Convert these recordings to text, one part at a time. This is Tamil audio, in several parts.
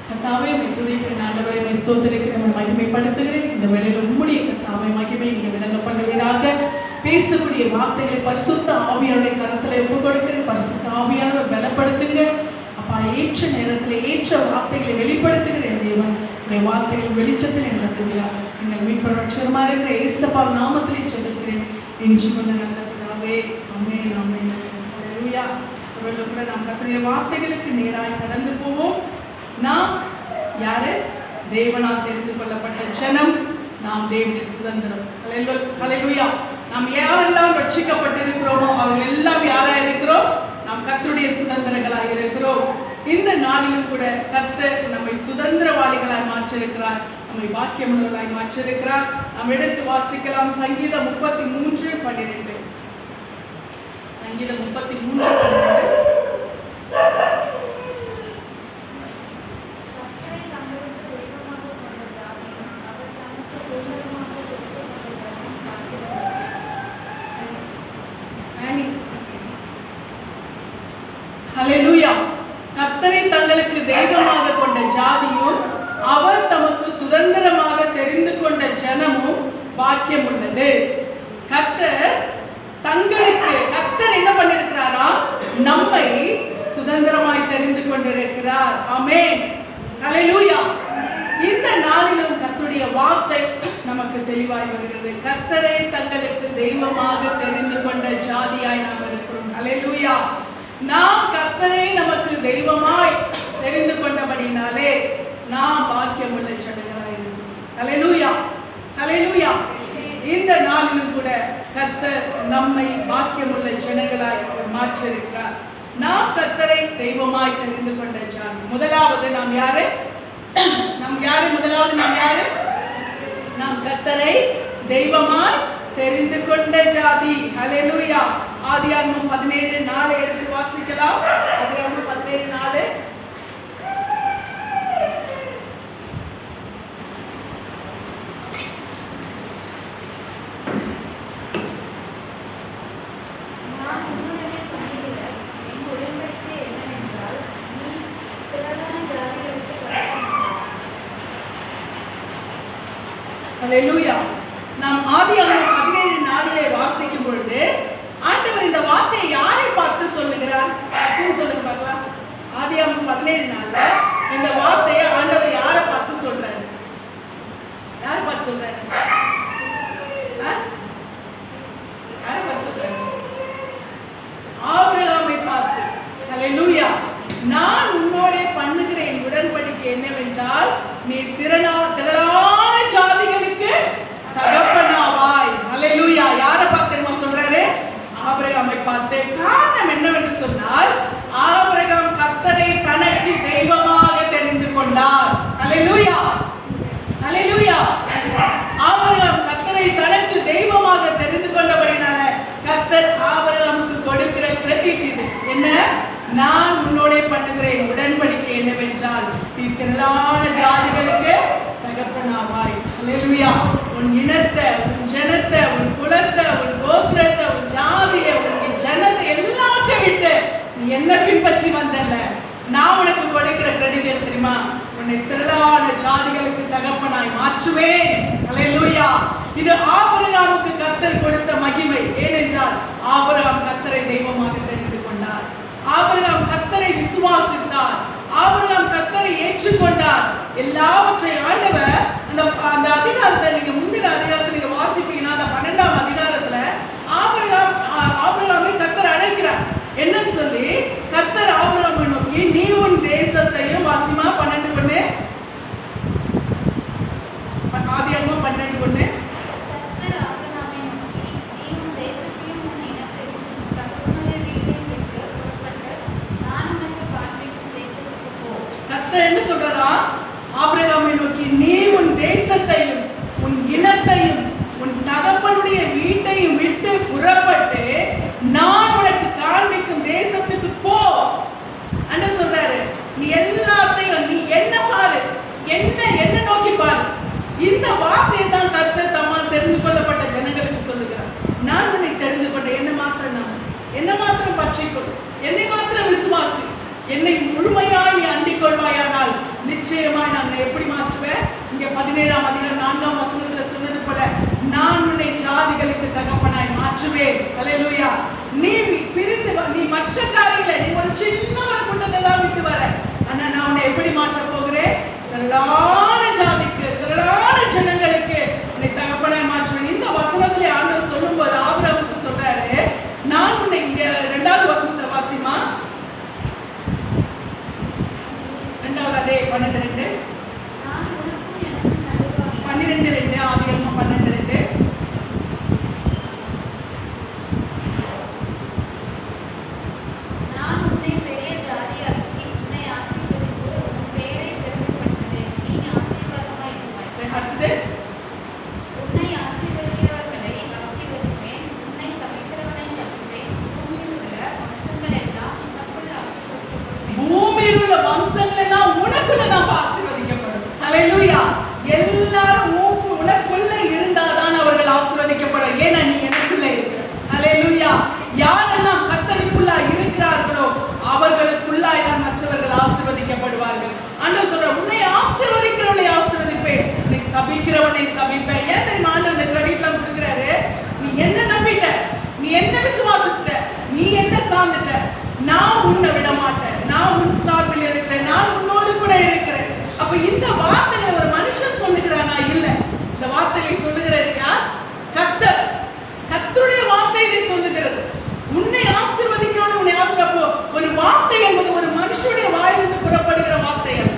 கர்த்தாவே உம்மை துதிக்கிறேன் ஆண்டவரே, உம்மை ஸ்தோத்திரிக்கிறேன், உம்மை மகிமைப்படுத்துகிறேன். இந்த வேளையில் உம்முடைய கர்த்தாவே மகிமை நீங்க விளங்க பண்ணுவீராக. பேசக்கூடிய வார்த்தைகளை பரிசுத்த ஆவியானுடைய கரத்தில் ஒப்பு கொடுக்கிறேன். பரிசுத்த ஆவியானவர் பலப்படுத்துங்க அப்பா. ஏற்ற நேரத்தில் ஏற்ற வார்த்தைகளை வெளிப்படுத்துகிறேன் தேவன். உடைய வார்த்தைகளின் வெளிச்சத்தில் நடத்துகிறார். எங்கள் மீட்பர் ரட்சகருமாக இருக்கிற இயேசுப்பா நாமத்திலே ஜெபிக்கிறேன் என் ஜீவன நல்ல பிதாவே. ஆமென் ஆமென். ஹல்லேலூயா. இவர்கள் கூட நாம் கர்த்தருடைய வார்த்தைகளுக்கு நேராய் கடந்து போவோம். நாம் யாரு? தேவனால் தெரிந்து கொள்ளப்பட்ட ஜனம். நாம் தேவனுடைய சுதந்திரம். ஹல்லேலூயா. நாம் யாரெல்லாம் ரட்சிக்கப்பட்டிருக்கிறோமோ அவர்கள் எல்லாம் யாரா இருக்கிறோம்? நாம் கர்த்தருடைய சுதந்திரங்களாக இருக்கிறோம். இந்த நாளிலும் கூட கர்த்தர் நம்மை சுதந்திரவாளிகளாய் மாற்றிருக்கிறார், நம்மை பாக்கியமுள்ளவர்களாய் மாற்றிருக்கிறார். நாம் எடுத்து வாசிக்கலாம். சங்கீதம் 33:12. சங்கீதம் 33:12. ஹல்லேலூயா. கர்த்தரை தங்களுக்கு தெய்வமாக கொண்ட ஜாதியும் அவர் தமக்கு சுதந்திரமாக தெரிந்து கொண்ட ஜனமும் பாக்கியம் உள்ளது. கர்த்தர் தங்களுக்கு, கர்த்தர் என்ன பண்ணிருக்கிறாரா? நம்மை சுதந்திரமாய் தெரிந்து கொண்டிருக்கிறார். ஆமென். ஹல்லேலூயா. இந்த நாளிலும் கர்த்தருடைய வார்த்தை நமக்கு தெளிவாய் வருகிறது. கர்த்தரை தங்களுக்கு தெய்வமாக தெரிந்து கொண்ட ஜாதியாய் நாம் இருக்கிறோம். ஹல்லேலூயா. நாம் கர்த்தரை நமக்கு தெய்வமாய் தெரிந்து கொண்டபடினாலே நாம் பாக்கியமுள்ள ஜனங்களாய் இருக்கிறோம். ஹல்லேலூயா. ஹல்லேலூயா. இந்த நாளிலும் கூட கர்த்தர் நம்மை பாக்கியமுள்ள ஜனங்களாய் மாற்றியிருக்கிறார். நாம் கர்த்தரை தெய்வமாய் தெரிந்து கொண்ட ஜாதி. முதலாவது நாம் யாரு? முதலாவது நாம் யாரு? நாம் கர்த்தரை தெய்வமாய் தெரிந்து கொண்ட ஜாதி. ஹல்லேலூயா. ஆதியாகமம் 17:4 எடுத்து வாசிக்கலாம். ஆதியாகமம் 17:4. ஹல்லேலூயா. நாம் ஆதியாகமம் 17:4 வாசிக்கும் பொழுது ஆண்டவர் இந்த வார்த்தையை யாரை பார்த்து சொல்லுகிறார்? அப்படின்னு சொல்லுங்க பார்க்கலாம். ஆதியாகமம் 17:4 இந்த வார்த்தையை ஆண்டவர் யாரை பார்த்து சொல்றாரு? யாரை பார்த்து சொல்றாரு? யாரை பார்த்து சொல்றாரு? ஆபிரகாமை பார்த்து. ஹல்லேலூயா. நான் உன்னோட பண்ணுகிற என் உடன்படிக்கை என்னவென்றால் நீ திரளான ஜாதிகளுக்கு தகப்பனாவாய். ஹல்லேலூயா. யாரை பார்த்து தெரியுமா சொல்றாரு? ஆபிரகாமை பார்த்து. காரணம் என்னவென்று சொன்னால் ஆபிரகாம் கர்த்தரை தனக்கு தெய்வமாக தெரிந்து கொண்டார். ஹல்லேலூயா. ஹல்லேலூயா. ஆபிரகாம் கர்த்தரை தனக்கு தெய்வமாக தெரிந்து கொண்டபடினால கர்த்தர் ஆபிரகாமுக்கு கொடுக்கிற கிரெடிட் இது. என்ன? நான் உன்னோட பண்ணுகிறேன் உடன்படிக்கை என்னவென்றால் நீ திரளான ஜாதிகளுக்கு தகப்பனாவாய். ஹல்லேலூயா. உன் இனத்தை, உன் ஜனத்தை, உன் குலத்தை, உன் கோத்திரத்தை, உன் ஜாதியை, உன் ஜனத்தை எல்லாவற்றையும் விட்டு நீ என்ன பின்பற்றி வந்தல்ல, நான் உனக்கு கொடுக்கிற கிரெடிட் தெரியுமா? உன்னை திரளான ஜாதிகளுக்கு தகப்பனாய் மாற்றுவேன். ஹல்லேலூயா. இது ஆபிரகாமுக்கு கர்த்தர் கொடுத்த மகிமை. ஏனென்றால் ஆபிரகாம் கர்த்தரை தெய்வமாக தெரிந்து கொண்டார். ஆபிரகாம் கர்த்தரை விசுவாசித்தார். ஆபிரகாம் கர்த்தரை ஏற்றுக்கொண்டார். எல்லாவற்றையும் ஆண்டவர் அந்த அதிகாரத்தை நீங்க முந்தின அதிகாரத்தை நீங்க வாசிப்பீங்கன்னா அந்த 12ஆம் அதிகாரத்துல ஆபிரகாமை கர்த்தர் அழைக்கிறார். என்னன்னு சொல்லி கர்த்தர் ஆபிரகாமை நோக்கி நீ உன் தேசத்தையும் வாசிமா 12:1 ஆதியாகமம் 12:1 என்ன சொல்றா? ஆபிரகாமை நோக்கி நீ உன் தேசத்தையும் உன் இனத்தையும் உன் தகப்பனுடைய வீட்டையும் விட்டு புறப்பட்டு நான் உனக்கு காண்பிக்கும் தேசத்துக்கு போ என்று சொல்றாரு. நீ எல்லாத்தையும் நீ என்ன பாரு, என்ன நோக்கி பாரு. இந்த வார்த்தையை தான் கர்த்தர் தம்மால் தெரிந்து கொள்ளப்பட்ட ஜனங்களுக்கு சொல்லுகிறார். நான் உன்னை தெரிந்து கொண்டேன். என்ன மாத்திரம் பற்றிக்கொள், என்னை மாத்திரம் விசுவாசி, என்னை முழுமையாய் நீ அண்டிக் கொள்வாயானால் நிச்சயம் தகப்பனாய் மாற்றுவேன். ஹல்லேலூயா. நீ பிரிந்து நீ மற்ற காரியங்களை நீ ஒரு சின்ன ஒரு கூட்டத்தை தான் விட்டு வர, ஆனா நான் உன்னை எப்படி மாற்ற போகிறேன்? திரளான ஜாதிக்கு, திரளான ஜனங்களுக்கு உன்னை தகப்பனாய் மாற்றுவேன். இந்த வசனத்திலே ஆண்டவர் சொல்லும்போது ஆபிரகாமுக்கு சொல்றாரு, நான் உன்னை இங்க 2வது வசனத்துல வாசிமா, 2வது அதே 12:2 ஆதியாகமம் 12:2 பூமியில் உள்ள வம்சங்கள் எல்லாம் உனக்குள்ளதான் ஆசீர்வதிக்கப்படும். ஹல்லேலூயா. எல்லாரும் உனக்குள்ள இருந்தாதான் அவர்கள் ஆசீர்வதிக்கப்படும். ஏன்னா நீ எனக்குள்ள இருக்கிற. ஹல்லேலூயா. யாரெல்லாம் கர்த்தருக்குள்ளாய் இருக்கிறார்களோ அவர்களுக்குள்ளாய் தான் மற்றவர்கள் ஆசீர்வதிக்கப்படுவார்கள். ஆண்டவர் சொல்ற, உன்னை ஆசீர்வதிக்கிறவனை ஆசீர்வதிப்பேன், நீ சபிக்கிறவனை சபிப்பேன். ஏன் தெரியுமா ஆண்டவர் அந்த கிரெடிட்லாம் கொடுக்கிறாரு? நீ என்ன நம்பிட்ட, நீ என்ன விசுவாசிச்சிட்ட, நீ என்ன சார்ந்துட்ட, நான் உன்னை விட மாட்டேன், நான் உன் சார்பில் இருக்கிறேன், நான் உன்னோடு கூட இருக்கிறேன். அப்ப இந்த வார்த்தைகளை ஒரு மனுஷன் சொல்லுகிறானா? இல்ல, இந்த வார்த்தைகளை சொல்லுகிறது யார்? கர்த்தர். கர்த்தருடைய வார்த்தை இதை சொல்லுகிறது. உன்னை ஆசீர்வதிக்கிறவன் உன்னை ஆசீர்வதிப்போ. ஒரு வார்த்தை என்பது ஒரு மனுஷனுடைய வாயிலிருந்து புறப்படுகிற வார்த்தை அல்ல.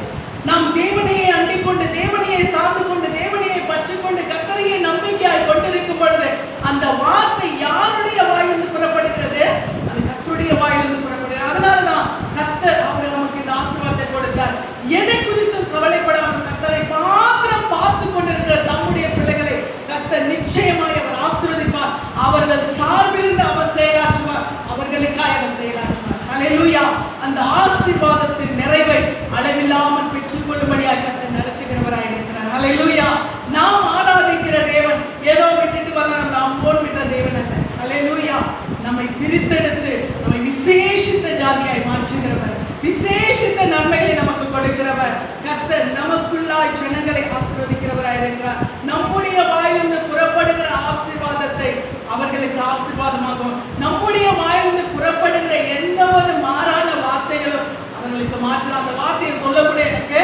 நாம் தேவனையை அண்டிக் கொண்டு, தேவனையை சார்ந்து கொண்டு, தேவனையை பற்றிக் கொண்டு, கர்த்தரையை நம்பிக்கையாய் கொண்டிருக்கும் பொழுது அந்த வார்த்தை யாருடைய வாயிலிருந்து புறப்படுகிறது? அது கர்த்தருடைய வாயிலிருந்து புறப்படுகிறது. அதனாலதான் கர்த்தர் அவர் நமக்கு இந்த ஆசீர்வாதத்தை கொடுத்தார். எதை குறித்தும் கவலைப்படாமல் கர்த்தரை மாத்திரம் பார்த்து கொண்டிருக்கிற தம்முடைய பிள்ளைகளை கர்த்தர் நிச்சயமாய் அவர் ஆசீர்வதிப்பார். அவர்கள் சார்பிலிருந்து அவர் செயலாற்றுவார், அவர்களுக்காக அவர் செயலாற்றுவார். ஹல்லேலூயா. அந்த ஆசீர்வாதத்தின் நிறைவை அளவில்லாமல் பெற்றுக்கொள்ளும்படியாக கர்த்தர் நடத்துகிறவராய் இருக்கிறார். ஹல்லேலூயா. நாம் ஆராதிக்கிற தேவன் ஏதோ விட்டுட்டு வர நாம் போல் விடுற தேவன் அல்ல. ஹல்லேலூயா. நம்மை பிரித்தெடுத்து நம்மை விசேஷித்த ஜாதியாய் மாற்றுகிறவர், விசேஷித்த நன்மைகளை நமக்கு கொடுக்கிறவர். கர்த்தர் நமக்குள்ளாய் ஜனங்களை ஆசீர்வதிக்கிறவராய் இருக்கிறார். நம்முடைய வாயிலிருந்து புறப்படுகிற ஆசீர்வாதத்தை அவர்களுக்கு ஆசீர்வாதமாகும். நம்முடைய வாயிலிருந்து புறப்படுகிற எந்த ஒரு மாறான வார்த்தைகளும் அவர்களுக்கு மாற்றலாம். அந்த வார்த்தையை சொல்லக்கூட எனக்கு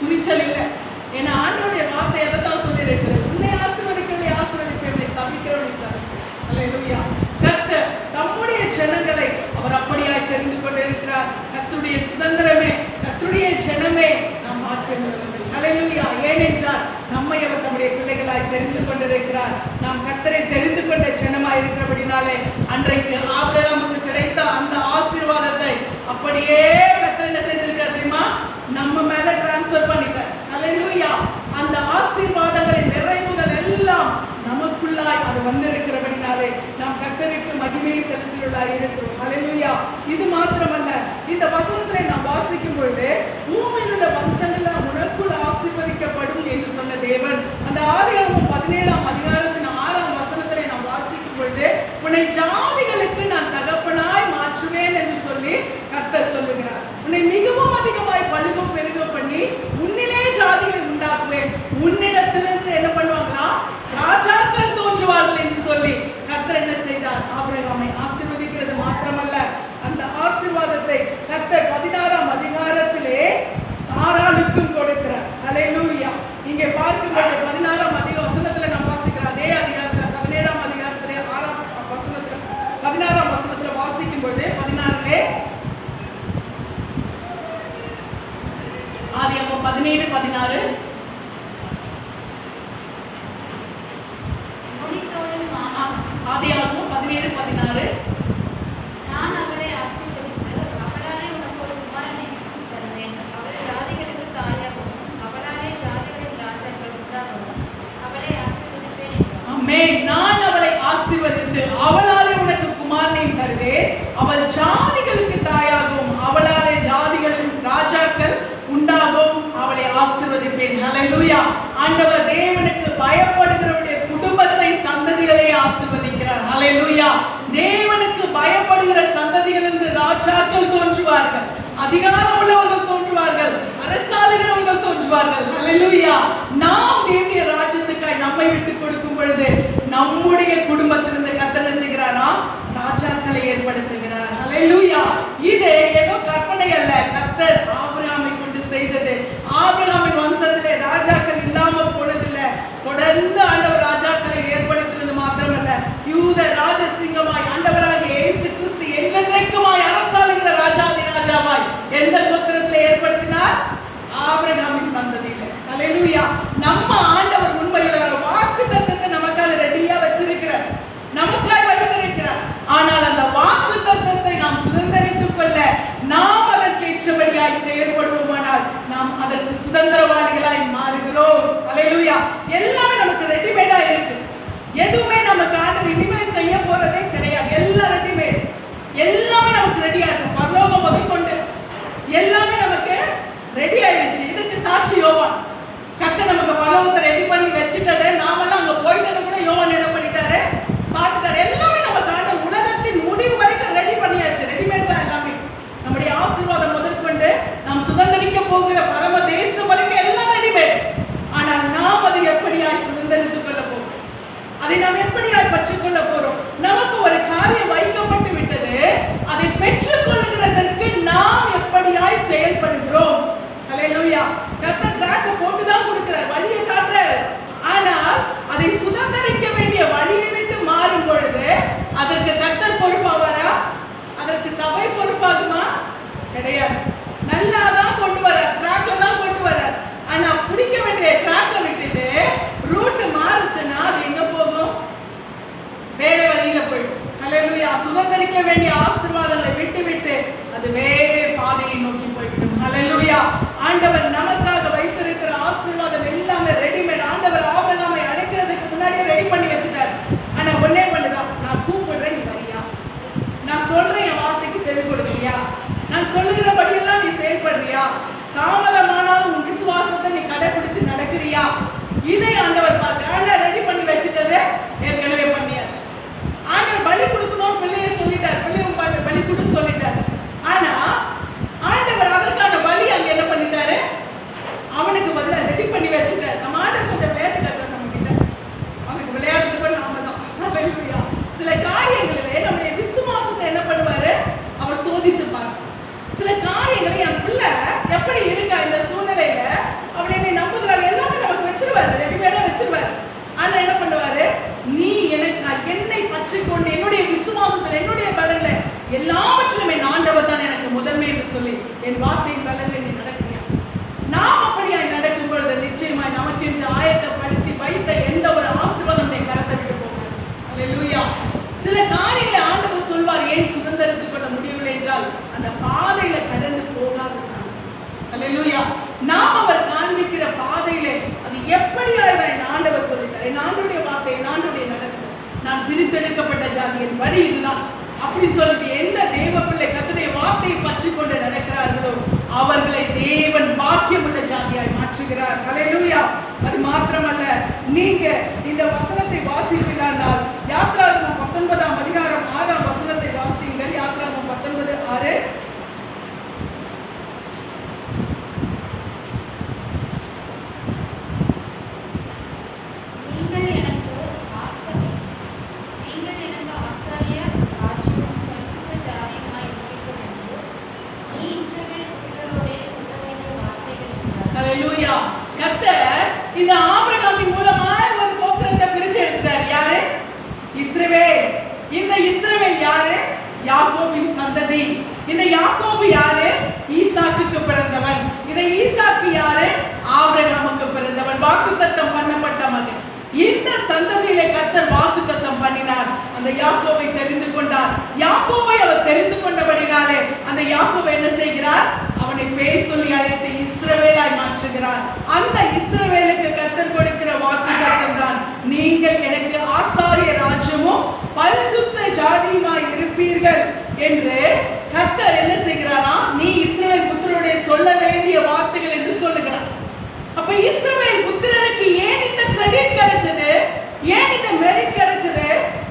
துணிச்சல் இல்லை. ஏன்னா ஆண்டவருடைய வார்த்தை எதைத்தான் சொல்லி இருக்கிறது? உன்னை ஆசீர்வதிக்கிறவனை ஆசீர்வதிக்கிறவனை சபிக்கிறவனை சபிக்கிறேன். ஹல்லேலூயா. கர்த்தர் தம்முடைய ஜனங்களை அவர் அப்படியாய் தெரிந்து கொண்டிருக்கிறார். கர்த்தருடைய சுதந்திரமே, கர்த்தருடைய ஜனமே நாம் மாற்றுகிறவர்கள். ஹல்லேலூயா. ஏனென்றால் நம்மை அவர் தம்முடைய பிள்ளைகளாய் தெரிந்து கொண்டிருக்கிறார். நாம் கர்த்தரை தெரிந்து கொண்ட ஜனமாய் இருக்கிறபடினாலே அன்றைக்கு ஆபிரகாமுக்கு கிடைத்த அந்த ஆசீர்வாதத்தை அப்படியே கர்த்தர் என்ன செய்திருக்கிறார் தெரியுமா? நம்ம மேல டிரான்ஸ்ஃபர் பண்ணிட்டார். ஹல்லேலூயா. அந்த ஆசீர்வாதங்களின் நிறைவுகள் எல்லாம் நமக்குள்ளாய் அது வந்திருக்கிறபடினாலே நாம் கர்த்தருக்கு மகிமையை செலுத்தியுள்ளாய் இருக்கிறோம். ஹல்லேலூயா. இது மாத்திரமல்ல, இந்த வசனத்திலே நாம் வாசிக்கும் பொழுது பூமியில் உள்ள வம்சங்கள் உனக்குள் ஆசீர்வதிக்கப்படும் என்று சொன்ன தேவன் அந்த ஆதியாகமம் 17ஆம் அதிகாரத்தின் 6ஆம் வசனத்திலே நாம் வாசிக்கும் பொழுது உன்னை ஜாதிகளுக்கு நான் தகப்பனாய் மாற்றுவேன் என்று சொல்லி கர்த்தர் சொல்லுகிறார். உன்னை மிகவும் அதிகமாய் பலுகும் பெருகம் பண்ணி உன்னிலே ஜாதிகளை உண்டாக்குவேன், உன்னிடத்திலிருந்து என்ன பண்ணுவாங்களா? ராஜாக்கள் தோன்றுவார்கள் என்று சொல்லி கர்த்தர் என்ன செய்தார்? ஆபிரகாமை ஆசீர்வதிக்கிறது மாத்திரமல்ல, அந்த ஆசீர்வாதத்தை கர்த்தர் 16ஆம் அதிகாரத்திலே சாராளுக்கும் கொடுக்கிறார். ஹல்லேலூயா. இங்கே பார்க்கும்போது 16ஆம் வசனத்துல நாம் வாசிக்கிறோம். அதே அதிகாரத்துல 17ஆம் அதிகாரத்திலே 6ஆம் வசனத்துல 16ஆம் வசனத்துல வாசிக்கும் பொழுது 16லே ஆதியாகமம் 17:16 ஆதியாகமம் 17:16 நான் அவளை ஆசீர்வதித்து அவளாலே உனக்கு ஒரு குமாரனை தருவேன், அவள் ஜாதிகளுக்கு தாயாகவும் அவளாலே ஜாதிகளின் ராஜாக்கள் உண்டாகவும் அவளை ஆசீர்வதிப்பேன் என்றார். ஆமென். நான் அவளை ஆசீர்வதித்து அவளாலே உனக்கு குமாரனை தருவேன், அவள் ஜாதிகளுக்கு தாயாகவும் அவளாலே ஜாதிகளின் ராஜாக்கள் உண்டாகவும் அவளை ஆசீர்வதிப்பேன். ஹல்லேலூயா. ஆண்டவர் தேவனுக்கு பயப்படுகிறவருடைய குடும்பத்தை சந்ததிகளை ஆசீர்வதிக்கிறார். ஹல்லேலூயா. தேவனுக்கு பயப்படுகிற சந்ததிகளிலிருந்து ராஜாக்கள் தோன்றுவார்கள், அதிகாரம் உள்ளவர்கள் தோன்றுவார்கள், அரசாளுகிறவர்கள் தோன்றுவார்கள். கொஞ்சுவார்கள். ஹல்லேலூயா. நாம் தேவனுடைய ராஜ்யத்துக்காய் நம்மை விட்டு கொடுக்கும் பொழுது நம்முடைய குடும்பத்திலிருந்து கர்த்தர் என்ன செய்கிறாரா? ராஜாக்களை ஏற்படுத்துகிறார். ஹல்லேலூயா. இது ஏதோ கற்பனை அல்ல, கர்த்தர் ஆபிரகாமை கொண்டு செய்தது. ஆபிரகாமின் வம்சத்திலே ராஜாக்கள் இல்லாம போனதில்லை. தொடர்ந்து ஆண்டவர் ராஜாக்களை ஏற்படுத்தினது மாத்திரமல்ல, யூத ராஜசிங்கமாய் ஆண்டவராகிய இயேசு கிறிஸ்து என்றென்றைக்குமாய் அரசாளுகிற ராஜாதி ராஜாவாய் எந்த கோத்திரத்திலே ஏற்படுத்தினார்? ஆபிரகாமின் சந்ததியில. ஹல்லேலூயா. நம்ம ஆண்டவர் உண்மையில வாக்குத்தத்தத்தை நமக்காக ரெடியா வச்சிருக்கிறார், நமக்காக வைத்திருக்கிறார். ஆனால் அந்த வாக்குத்தத்தத்தை நாம் சுதந்தரித்துக் கொள்ள நாம் அதற்கேற்றபடியாய் செயல்படுவோமானால் நாம் அதற்கு சுதந்திரவாதிகளாய் மாறுகிறோம். ஹல்லேலூயா. எல்லாமே நமக்கு ரெடிமேடா இருக்கு. எதுவுமே நமக்கு ஆண்டவர் இனிமே செய்ய போறதே கிடையாது. எல்லாம் ரெடிமேட், எல்லாமே நமக்கு ரெடியா இருக்கு. பரலோகம் முதற்கொண்டு எல்லாமே நமக்கு ரெடி ஆயிடுச்சு. இதுக்கு சாட்சி யோவான். கர்த்தர் நமக்கு பரலோகத்தை ரெடி பண்ணி வச்சுட்டதை நாமெல்லாம் அங்க போயிட்டதை கூட யோவான் என்ன பண்ணிட்டாரு? பார்த்துட்டாரு. எல்லாமே நமக்கு ஆண்டவர் உலகத்தின் முடிவு வரைக்கும் ரெடி பண்ணியாச்சு. ரெடிமேட் தான் எல்லாமே. நம்முடைய ஆசீர்வாதம் முதற்கொண்டு நாம் சுதந்திரிக்க போகிற பரம தேசம் வரைக்கும் எல்லாம் ரெடிமேட். ஆனால் நாம் அதை எப்படியாய் சுதந்திரித்துக் கொள்ள போகிறோம்? அதை நாம் எப்படியாய் பற்றிக்கொள்ள போறோம்? நமக்கு ஒரு காரியம் வைக்கப்பட்டு விட்டது. அதை பெற்றுக் கொள்ளுகிறதற்கு நாம் எப்படியாய் செயல்படுகிறோம்? ஹல்லேலூயா. கர்த்தர் ட்ராக் போட்டு தான் கொடுக்கிறார், வழியை காட்டுறாரு. ஆனால் அதை சுதந்திரிக்க வேண்டிய வழியை விட்டு மாறும் பொழுது அதற்கு கர்த்தர் பொறுப்பாவாரா? அதற்கு சபை பொறுப்பாகுமா? கிடையாது. நல்லா தான் கொண்டு வர்றார், ட்ராக்ல தான் கொண்டு வர்றார். ஆனா பிடிக்க வேண்டிய ட்ராக்கை விட்டுட்டு ரூட் மாறுச்சுன்னா அது எங்க போகும்? வேற வழியில போயிடும். ஹல்லேலூயா. சுதந்திரிக்க வேண்டிய ஆசீர்வாதங்களை விட்டு விட்டு அது வேற பாதையை நோக்கி போய்விடும். ஹல்லேலூயா. ஆண்டவர் நமக்காக வைத்திருக்கிற ஆசீர்வாதம் எல்லாமே ரெடிமேட். ஆண்டவர் ஆபிரகாமை அழைக்கிறதுக்கு முன்னாடியே ரெடி பண்ணி வச்சுட்டார். ஆனா ஒன்னே பண்ணுதான், நான் கூப்பிடுறேன், நீ வரியா? நான் சொல்றேன், என் வார்த்தைக்கு செவி கொடுக்கிறியா? நான் சொல்லுகிறபடியெல்லாம் நீ செயல்படுறியா? தாமதமானாலும் உன் விசுவாசத்தை நீ கடைபிடிச்சு நடக்கிறியா? இதை ஆண்டவர் பார்க்க. ஆண்டவர் ரெடி பண்ணி வச்சுட்டது ஏற்கனவே பண்ணியாச்சு. ஆண்டவர் பலி கொடுக்கணும் பிள்ளையை சொல்லிட்டார், பிள்ளையும் பலி கொடுன்னு சொல்லிட்டார். ஆனா ஆண்டவர் அதற்கான பலி அங்க என்ன பண்ணிட்டாரு? அவனுக்கு பதிலா ரெடி பண்ணி வச்சுட்டார். நம்ம ஆண்டவர் கொஞ்சம் விளையாட்டு கட்டுறோம் நம்ம கிட்ட, அவனுக்கு விளையாடுறதுக்கு நாம தான். ஹல்லேலூயா. சில காரியங்களிலே நம்முடைய விசுவாசத்தை என்ன பண்ணுவாரு? அவர் சோதித்து பார்ப்பார். சில காரியங்களை என் பிள்ளை எப்படி இருக்கா இந்த சூழ்நிலையில, அவளை என்னை நம்புகிறாள், எல்லாமே நமக்கு வச்சிருவாரு, ரெடிமேடா வச்சிருவாரு. ஆனா என்ன பண்ணுவாரு? நீ எனக்கு என்னை பற்றி கொண்டு என்னுடைய விசுவாசத்தில் என்னுடைய பலன்ல எல்லாவற்றிலும் என் ஆண்டவர் தான் எனக்கு முதன்மை என்று சொல்லி என் வார்த்தையின் பலன்ல நீ நடக்கிறியா? நாம் அப்படியாய் நடக்கும் பொழுது நிச்சயமாய் நமக்கு என்று ஆயத்தப்படுத்தி வைத்த எந்த ஒரு ஆசீர்வாதம் கரத்தை விட்டு போகிறார். ஹல்லேலூயா. சில காரியங்களை ஆண்டவர் சொல்வார், ஏன் சுதந்திரத்துக் கொள்ள முடியவில்லை என்றால் அந்த பாதையில கடந்து போகாது. ஹல்லேலூயா. நாம் அவர் காண்பிக்கிற பாதையிலே அது எப்படியாய் என் ஆண்டவர் சொல்லிட்டார். என் ஆண்டவருடைய வார்த்தை, என் ஆண்டவருடைய நடக்கும். நான் பிரித்தெடுக்கப்பட்ட ஜாதியின் வழி இதுதான் அப்படின்னு சொல்லிட்டு எந்த தேவ பிள்ளை கர்த்தருடைய வார்த்தையை பற்றி கொண்டு நடக்கிறார்களோ அவர்களை தேவன் பாக்கியமுள்ள ஜாதியாய் மாற்றுகிறார். ஹல்லேலூயா. அது மாத்திரமல்ல, நீங்க இந்த வசனத்தை வாசிப்பீர்களானால் யாத்ராகமம் 19ஆம் அதிகாரம் 6ஆம் வசனத்தை வாசியுங்கள். யாத்ராகமம் 19:6. ஹல்லேலூயா. கர்த்தர் இந்த ஆபிரகாமின் மூலமாய் ஒரு கோத்திரத்தை பிரிச்சு எடுத்தார். யாரு? இஸ்ரவேல். இந்த இஸ்ரவேல் யாரு? யாக்கோபின் சந்ததி. இந்த யாக்கோபு யாரு? ஈசாக்குக்கு பிறந்தவன். இந்த ஈசாக்கு யாரு? ஆபிரகாமுக்கு பிறந்தவன், வாக்குத்தத்தம் பண்ணப்பட்ட மகன். இந்த சந்ததியிலே கர்த்தர் வாக்குத்தத்தம் பண்ணினார். அந்த யாக்கோபை தெரிந்து கொண்டார். யாக்கோபை அவர் தெரிந்து கொண்டபடினாலே அந்த யாக்கோபை என்ன செய்கிறார்? அவனை பேர் சொல்லி அழைத்து இஸ்ரவேலாய் மாற்றுகிறார். அந்த இஸ்ரவேலுக்கு கர்த்தர் கொடுக்கிற வாக்குத்தத்தம் தான், நீங்கள் எனக்கு ஆசாரிய ராஜ்யமும் பரிசுத்த ஜாதியுமாய் இருப்பீர்கள் என்று கர்த்தர் என்ன செய்கிறாரா? நீ இஸ்ரவேல் புத்திரருடைய சொல்ல வேண்டிய வார்த்தைகள் என்று சொல்லுகிறார். அப்ப இஸ்ரவேல் புத்திரருக்கு ஏன் இந்த கிரெடிட் கிடைச்சது? ஏன் இந்த மெரிட் கிடைச்சது?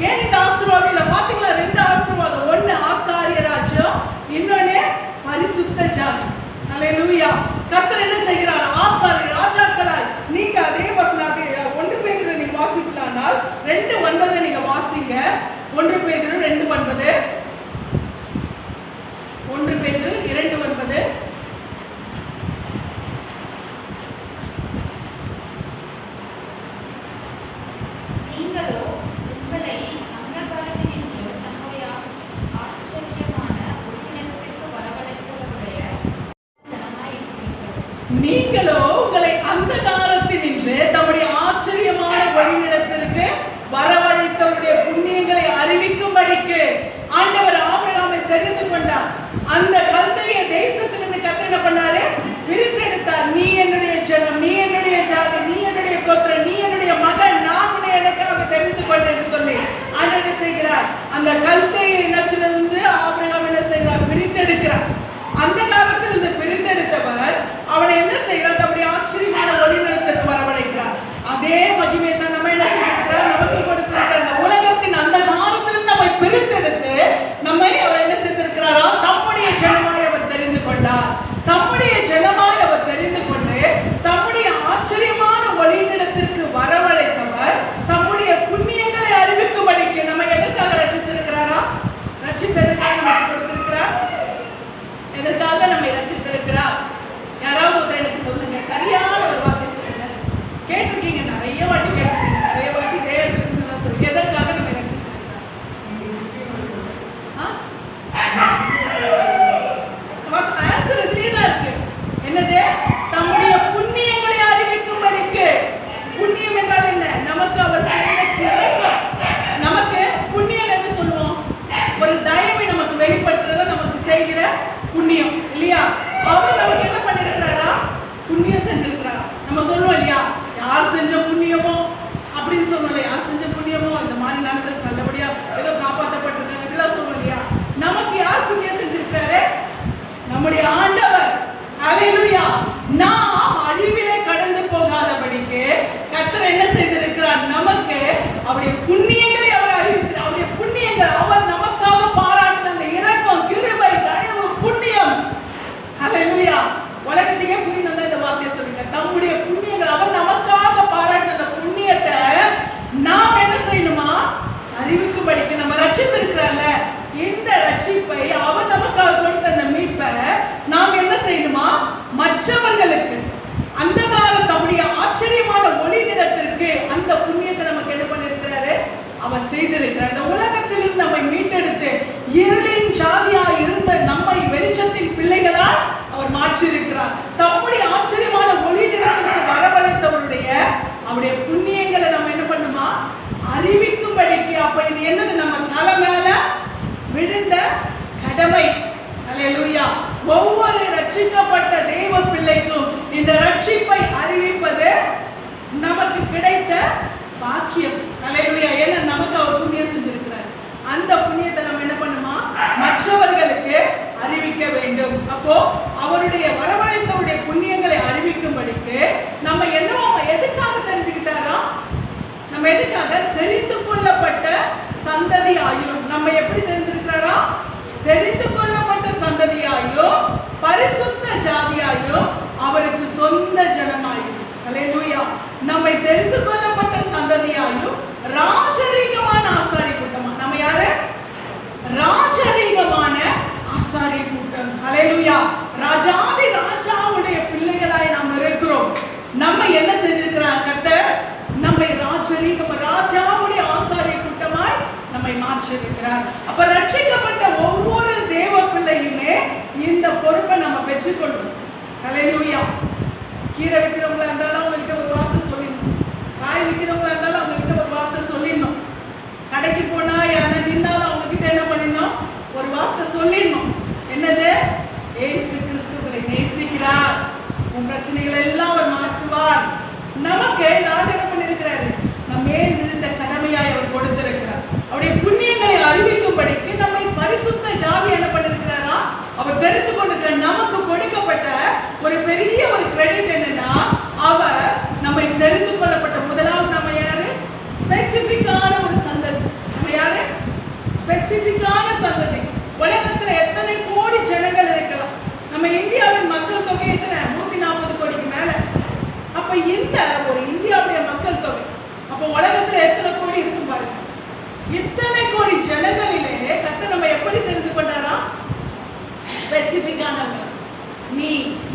ஏன் இந்த ஆசீர்வாதம்? இல்ல பாத்தீங்களா, ரெண்டு ஆசீர்வாதம். ஒன்னு ஆசாரிய ராஜ்யம், இன்னொன்னு பரிசுத்த ஜாதி. அல்லேலூயா. கர்த்தர் என்ன செய்கிறார்? ஆசாரி ராஜாக்களாய் நீங்க அதே வசனத்தை 1 பேதுரு நீங்க வாசிக்கலாம்னால் 2:9 நீங்க வாசிங்க. 1 பேதுரு 2:9, 1 பேதுரு 2:9. நீங்களோ உங்களை அந்த காலத்தினின்று தம்முடைய ஆச்சரியமான உயிரினத்திற்கு வரவழைத்தவருடைய ஜனமாயிருக்கிறீர்கள். நீங்களோ உங்களை அந்த காலத்தினின்று தம்முடைய ஆச்சரியமான வழிநடத்திற்கு வரவழைத்தவருடைய புண்ணியங்களை அறிவிக்கும்படிக்கு ஆண்டவர் ஆபிரகாமை தெரிந்து கொண்டார். அந்த கல்தேய தேசத்திலிருந்து கர்த்தர் என்ன பண்ணாரு? பிரித்தெடுத்தார். நீ என்னுடைய ஜனம், நீ என்னுடைய ஜாதி, நீ என்னுடைய கோத்திரம், நீ என்னுடைய மகன், நான் உன்னை எனக்காக தெரிந்து கொண்டேன் சொல்லி ஆண்டவர் என்ன செய்கிறார்? அந்த கல்தேய இனத்திலிருந்து ஆபிரகாம் என்ன செய்கிறார்? பிரித்தெடுக்கிறார். அந்த காலத்திலிருந்து பிரித்தெடுத்தவர் அவனை என்ன செய்கிறார்? தம்முடைய ஆச்சரியமான வழிநடத்திற்கு வரவழைக்கிறார். அதே மகிமையை தான் நம்ம என்ன செய்கிறார்? நமக்கு கொடுத்திருக்கிற இந்த உலகத்தின் அந்த காலத்திலிருந்து நம்மை பிரித்தெடுத்து நம்மை அவர் என்ன செய்திருக்கிறாரா? தம்முடைய ஜனமாய் அவர் தெரிந்து கொண்டார். தம்முடைய ஜனமாய் அவர் தெரிந்து கொண்டு தம்முடைய ஆச்சரியமான வழிநடத்திற்கு வரவழைத்தவர் தம்முடைய புண்ணியங்களை அறிவிக்கும்படிக்கு நம்ம எதற்காக ரட்சித்திருக்கிறாரா? ரட்சிப்பதற்காக நமக்கு கொடுத்திருக்கிறார். எதற்காக நம்மை ரட்சித்திருக்கிறார்? யாராவது ஒருத்தர் எனக்கு சொல்லுங்க, சரியான ஒரு வார்த்தை சொல்லுங்க. கேட்டிருக்கீங்க, நிறைய வாட்டி கேட்டிருக்கீங்க, நிறைய வாட்டி இதே இடத்துல தான் சொல்லுங்க. எதற்காக நம்மை ரட்சித்திருக்கிறார்? ஆன்சர் இதுலயே தான் இருக்கு. என்னது? தம்முடைய புண்ணியங்களை அறிவிக்கும்படிக்கு. புண்ணியம் என்றால் என்ன? நமக்கு அவர் செய்த கிருபை. நமக்கு புண்ணியம் எது சொல்லுவோம்? ஒரு தயவை நமக்கு வெளிப்படுத்துறத நமக்கு செய்கிற புண்ணியம் இல்லையா? அவர் நமக்கு என்ன பண்ணிருக்கிறாரா? புண்ணியம் செஞ்சிருக்கிறார். நம்ம சொல்லுவோம் இல்லையா, யார் செஞ்ச புண்ணியமோ அப்படின்னு சொல்லுவோம். யார் செஞ்ச புண்ணியமோ இந்த மாதிரி நடந்தது, நல்லபடியா ஏதோ காப்பாற்றப்பட்டிருக்காங்க இப்படிலாம் சொல்லுவோம் இல்லையா? நமக்கு யார் புண்ணியம் செஞ்சிருக்காரு? நம்முடைய ஆண்டவர். அல்லேலூயா. நாம் அழிவிலே கடந்து போகாதபடிக்கு கர்த்தர் என்ன செய்திருக்கிறார்? நமக்கு அவருடைய புண்ணியங்களை அவர் அறிவித்தார். அவருடைய புண்ணியங்கள் அவர் நமக்காக பாராட்டின அந்த இரக்கம், கிருபை, தயவு, புண்ணியம். அல்லேலூயா. உலகத்துக்கே புரியணும் தான் இந்த வார்த்தையை சொல்லுங்க. தம்முடைய புண்ணியங்கள் அவர் நமக்காக பாராட்டின அந்த புண்ணியத்தை நாம் என்ன செய்யணுமா? அறிவிக்கும்படிக்கு. நம்ம ரட்சித்திருக்கிறல்ல, இந்த ரட்சிப்பை அவர் நமக்காக கொடுத்த அந்த மீட்பை நாம் என்ன செய்யணுமா? மற்றவர்களுக்கு அந்த காலம் தம்முடைய ஆச்சரியமான ஒளிநிடத்திற்கு அந்த புண்ணியத்தை நமக்கு என்ன பண்ணிருக்கிறாரு? அவர் செய்திருக்கிறார். இந்த உலகத்திலிருந்து நம்மை மீட்டெடுத்து இருளின் ஜாதியாய் இருந்த நம்மை வெளிச்சத்தின் பிள்ளைகளால் அவர் மாற்றியிருக்கிறார். தம்முடைய ஆச்சரியமான ஒளிநிடத்திற்கு வரவழைத்தவருடைய அவருடைய புண்ணியங்களை நம்ம என்ன பண்ணுமா? அறிவிக்கும்படிக்கு. அப்ப இது என்னது? நம்ம தலை மேல விழுந்த கடமை. அல்லேலூயா. ஒவ்வொரு ரட்சிக்கப்பட்ட தேவ பிள்ளைக்கும் இந்த ரட்சிப்பை அறிவிப்பது நமக்கு கிடைத்த பாக்கியம். அல்லேலூயா. ஏன்னா நமக்கு அவர் புண்ணியம் செஞ்சிருக்கிறார். அந்த புண்ணியத்தை நம்ம என்ன பண்ணுமா? மற்றவர்களுக்கு அறிவிக்க வேண்டும். அப்போ அவருடைய வரவழைத்தவருடைய புண்ணியங்களை அறிவிக்கும்படிக்கு நம்ம என்னவோ எதுக்காக தெரிஞ்சுக்கிட்டாரா? நம்ம எதுக்காக? தெரிந்து கொள்ளப்பட்ட சந்ததியாயும். நம்ம எப்படி தெரிந்திருக்கிறாரா? தெரிந்து கொள்ளப்பட்ட சந்ததியாயும் பரிசுத்த ஜாதியாயும் அவருக்கு சொந்த ஜனமாயும். அல்லேலூயா. நம்மை தெரிந்து கொள்ளப்பட்ட சந்ததியாயும் ராஜரீகமான ஆசாரி கூட்டமா. நம்ம யாரு? ராஜரீகமான ஆசாரி கூட்டம். அல்லேலூயா. ராஜாதி ராஜாவுடைய பிள்ளைகளாய் நாம் இருக்கிறோம். நம்ம என்ன செய்திருக்கிறார் கர்த்தர்? நம்மை ராஜாவுடைய ஆசாரிய கூட்டமாய் நம்மை மாற்றிருக்கிறார். அப்ப ரட்சிக்கப்பட்ட ஒவ்வொரு தேவ பிள்ளையுமே இந்த பொறுப்பை நம்ம பெற்றுக்கொள்ளும். அல்லேலூயா. கீரை விற்கிறவங்களா இருந்தாலும் அவங்ககிட்ட ஒரு வார்த்தை சொல்லிடணும். காய் விற்கிறவங்களா இருந்தாலும் அவங்ககிட்ட ஒரு வார்த்தை சொல்லிடணும். கடைக்கு போனா யாரா நின்னாலும் அவங்க கிட்ட என்ன பண்ணிடணும்? ஒரு வார்த்தை சொல்லிடணும். என்னது? இயேசு கிறிஸ்துவை நேசிக்கிறார், உன் பிரச்சனைகளை எல்லாம் அவர் மாற்றுவார். நமக்கு இந்த ஆண்டு என்ன பண்ணிருக்கிறாரு? நம்ம மேல் விழுந்த கடமையாய் அவர் கொடுத்திருக்கிறார். அவருடைய புண்ணியங்களை அறிவிக்கும்படிக்கு நம்மை பரிசுத்த ஜாதி என்ன பண்ணிருக்கிறாரா? அவர் தெரிந்து கொண்டிருக்கிற நமக்கு கொடுக்கப்பட்ட ஒரு பெரிய ஒரு கிரெடிட் என்னன்னா, அவர் நம்மை தெரிந்து கொள்ளப்பட்ட முதலாவது நம்ம யாரு? ஸ்பெசிபிக்கான ஒரு சந்ததி. நம்ம யாரு? ஸ்பெசிபிக்கான சந்ததி. உலகத்துல எத்தனை கோடி ஜனங்கள் இருக்கலாம். நம்ம இந்தியாவின் மக்கள்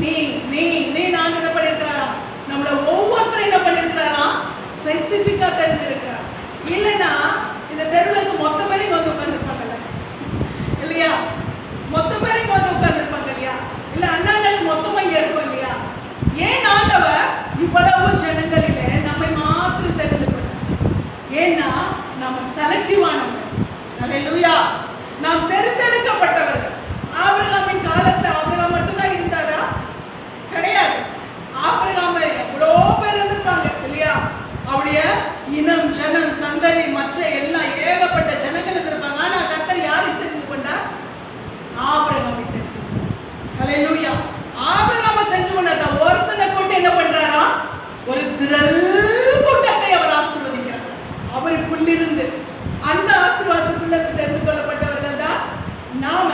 நீ நீ நீ நான் என்ன பண்ணிருக்கிறாராம், நம்மள ஒவ்வொருத்தரும் என்ன பண்ணிருக்கிறாராம், ஸ்பெசிபிக்கா தெரிஞ்சிருக்கிறார். இல்லைன்னா இந்த தெருவுக்கு மொத்த பேரையும் வந்து உட்கார்ந்துருப்பாங்கல்ல இல்லையா, மொத்த பேரையும் வந்து உட்கார்ந்துருப்பாங்க இல்லையா, இல்ல அண்ணா நகர் மொத்தமா இங்க இருக்கும் இல்லையா. ஏன் ஆண்டவர் இவ்வளவு ஜனங்களிலே நம்மை மாத்திரம் தெரிந்து கொண்டார்? ஏன்னா நம்ம செலக்டிவானவங்க. அல்லேலூயா. நாம் தெரிந்தெடுக்கப்பட்டவர்கள். ஆபிரகாமின் காலத்துல ஆபிரகாம் மட்டும்தான் இருந்தாரா? கிடையாது. ஆபிரகாம் எவ்வளோ பேர் இருந்திருப்பாங்க இல்லையா. அவருடைய இனம், ஜனம், சந்ததி, மற்ற எல்லாம் ஏகப்பட்ட ஜனங்கள் இருந்திருப்பாங்க. ஆனா கர்த்தர் யாரை தெரிந்து கொண்டார்? ஆபிரகாமை தெரிந்து கொண்டார். அல்லேலூயா. ஆபிரகாமை தெரிந்து கொண்டார். ஒருத்தனை கொண்டு என்ன பண்றாரா? ஒரு திரள் கூட்டத்தை அவர் ஆசீர்வதிக்கிறார். அவருக்குள்ளிருந்து அந்த ஆசீர்வாதத்துக்குள்ள தெரிந்து கொள்ளப்பட்டவர்கள் தான் நாம.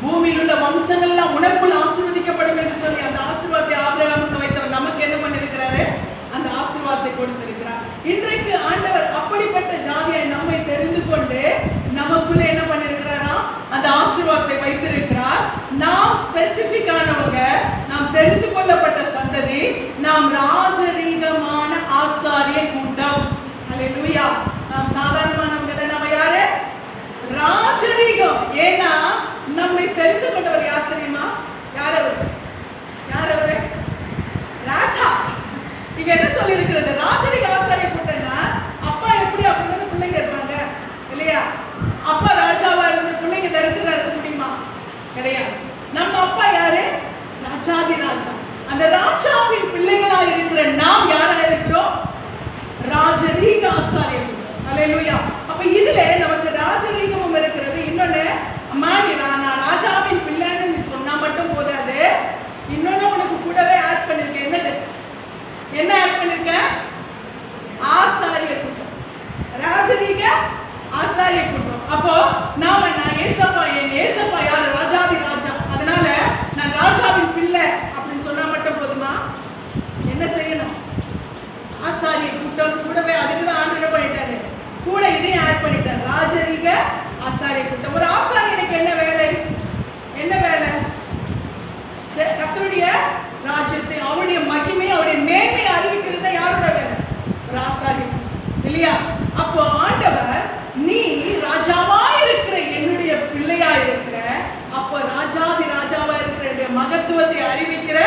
பூமியில் உள்ள வம்சங்கள் எல்லாம் உனக்குள் ஆசீர்வதிக்கப்படும் என்று சொல்லி அந்த ஆசீர்வாதத்தை ஆபிரகாமுக்கு வைத்தவர் நமக்கு என்ன பண்ணிருக்கிறாரு? அந்த ஆசீர்வாதத்தை கொடுத்திருக்கிறார். இன்றைக்கு ஆண்டவர் அப்படிப்பட்ட ஜாதியாய் நம்மை தெரிந்து கொண்டு நமக்குள்ள என்ன பண்ணிருக்கிறாரா? அந்த ஆசீர்வாதத்தை வைத்திருக்கிறார். நாம் ஸ்பெசிபிக்கானவங்க, நாம் தெரிந்து கொள்ளப்பட்ட சந்ததி, நாம் ராஜரீகமான ஆசாரிய கூட்டம். அல்லேலூயா. நாம் சாதாரணமானவங்க இல்ல, நம்ம யாரு? ராஜரீகம். ஏன்னா நம்மை தெரிந்து கொண்டவர் யார் தெரியுமா? யார் அவரு? யார் அவரு? ராஜா. இங்க என்ன சொல்லி இருக்கிறது? ராஜரீக ஆசாரிய கூட்டம்னா அப்பா எப்படி அப்படிதான் பிள்ளைங்க இருப்பாங்க இல்லையா? அப்பா ராஜாவா இருந்து பிள்ளைங்க தரித்திரா இருக்க முடியுமா? கிடையாது. நம்ம அப்பா யாரு? ராஜாதி ராஜா. அந்த ராஜாவின் பிள்ளைகளா இருக்கிற நாம் யாரா இருக்கிறோம்? ராஜரீக ஆசாரிய கூட்டம். அல்லேலூயா. அப்ப இதுல நமக்கு ராஜரீகமும் இருக்கிறது. இன்னொன்னு, அம்மா நீ நான் ராஜாவின் பிள்ளைன்னு நீ சொன்னா மட்டும் போதாது, இன்னொன்னு உனக்கு கூடவே ஆட் பண்ணிருக்கேன். என்னது? என்ன ஆட் பண்ணிருக்கேன்? ஆசாரிய கூட்டம். ராஜரீக ஆசாரிய கூட்டம். அப்போ நாம நான் ஏசப்பா, என் ஏசப்பா யாரு? ராஜாதி ராஜா. அதனால நான் ராஜாவின் பிள்ளை அப்படின்னு சொன்னா மட்டும் போதுமா? என்ன செய்யணும்? ஆசாரிய கூட்டம் கூடவே. அதுக்கு தான் ஆண்டு என்ன பண்ணிட்டாரு? கூட இதையும் ஆட் பண்ணிட்டார். ராஜரீக ஆசாரிய கூட்டம். ஒரு ஆசாரியனுக்கு என்ன வேலை? என்ன வேலை? கர்த்தருடைய ராஜ்யத்தை, அவருடைய மகிமை, அவருடைய மேன்மை அறிவிக்கிறது யாரோட வேலை? ஒரு ஆசாரியன் இல்லையா? அப்போ ஆண்டவர் நீ ராஜாவா இருக்கிற, என்னுடைய பிள்ளையா இருக்கிற, அப்போ ராஜாதி ராஜாவா இருக்கிற என்னுடைய மகத்துவத்தை அறிவிக்கிற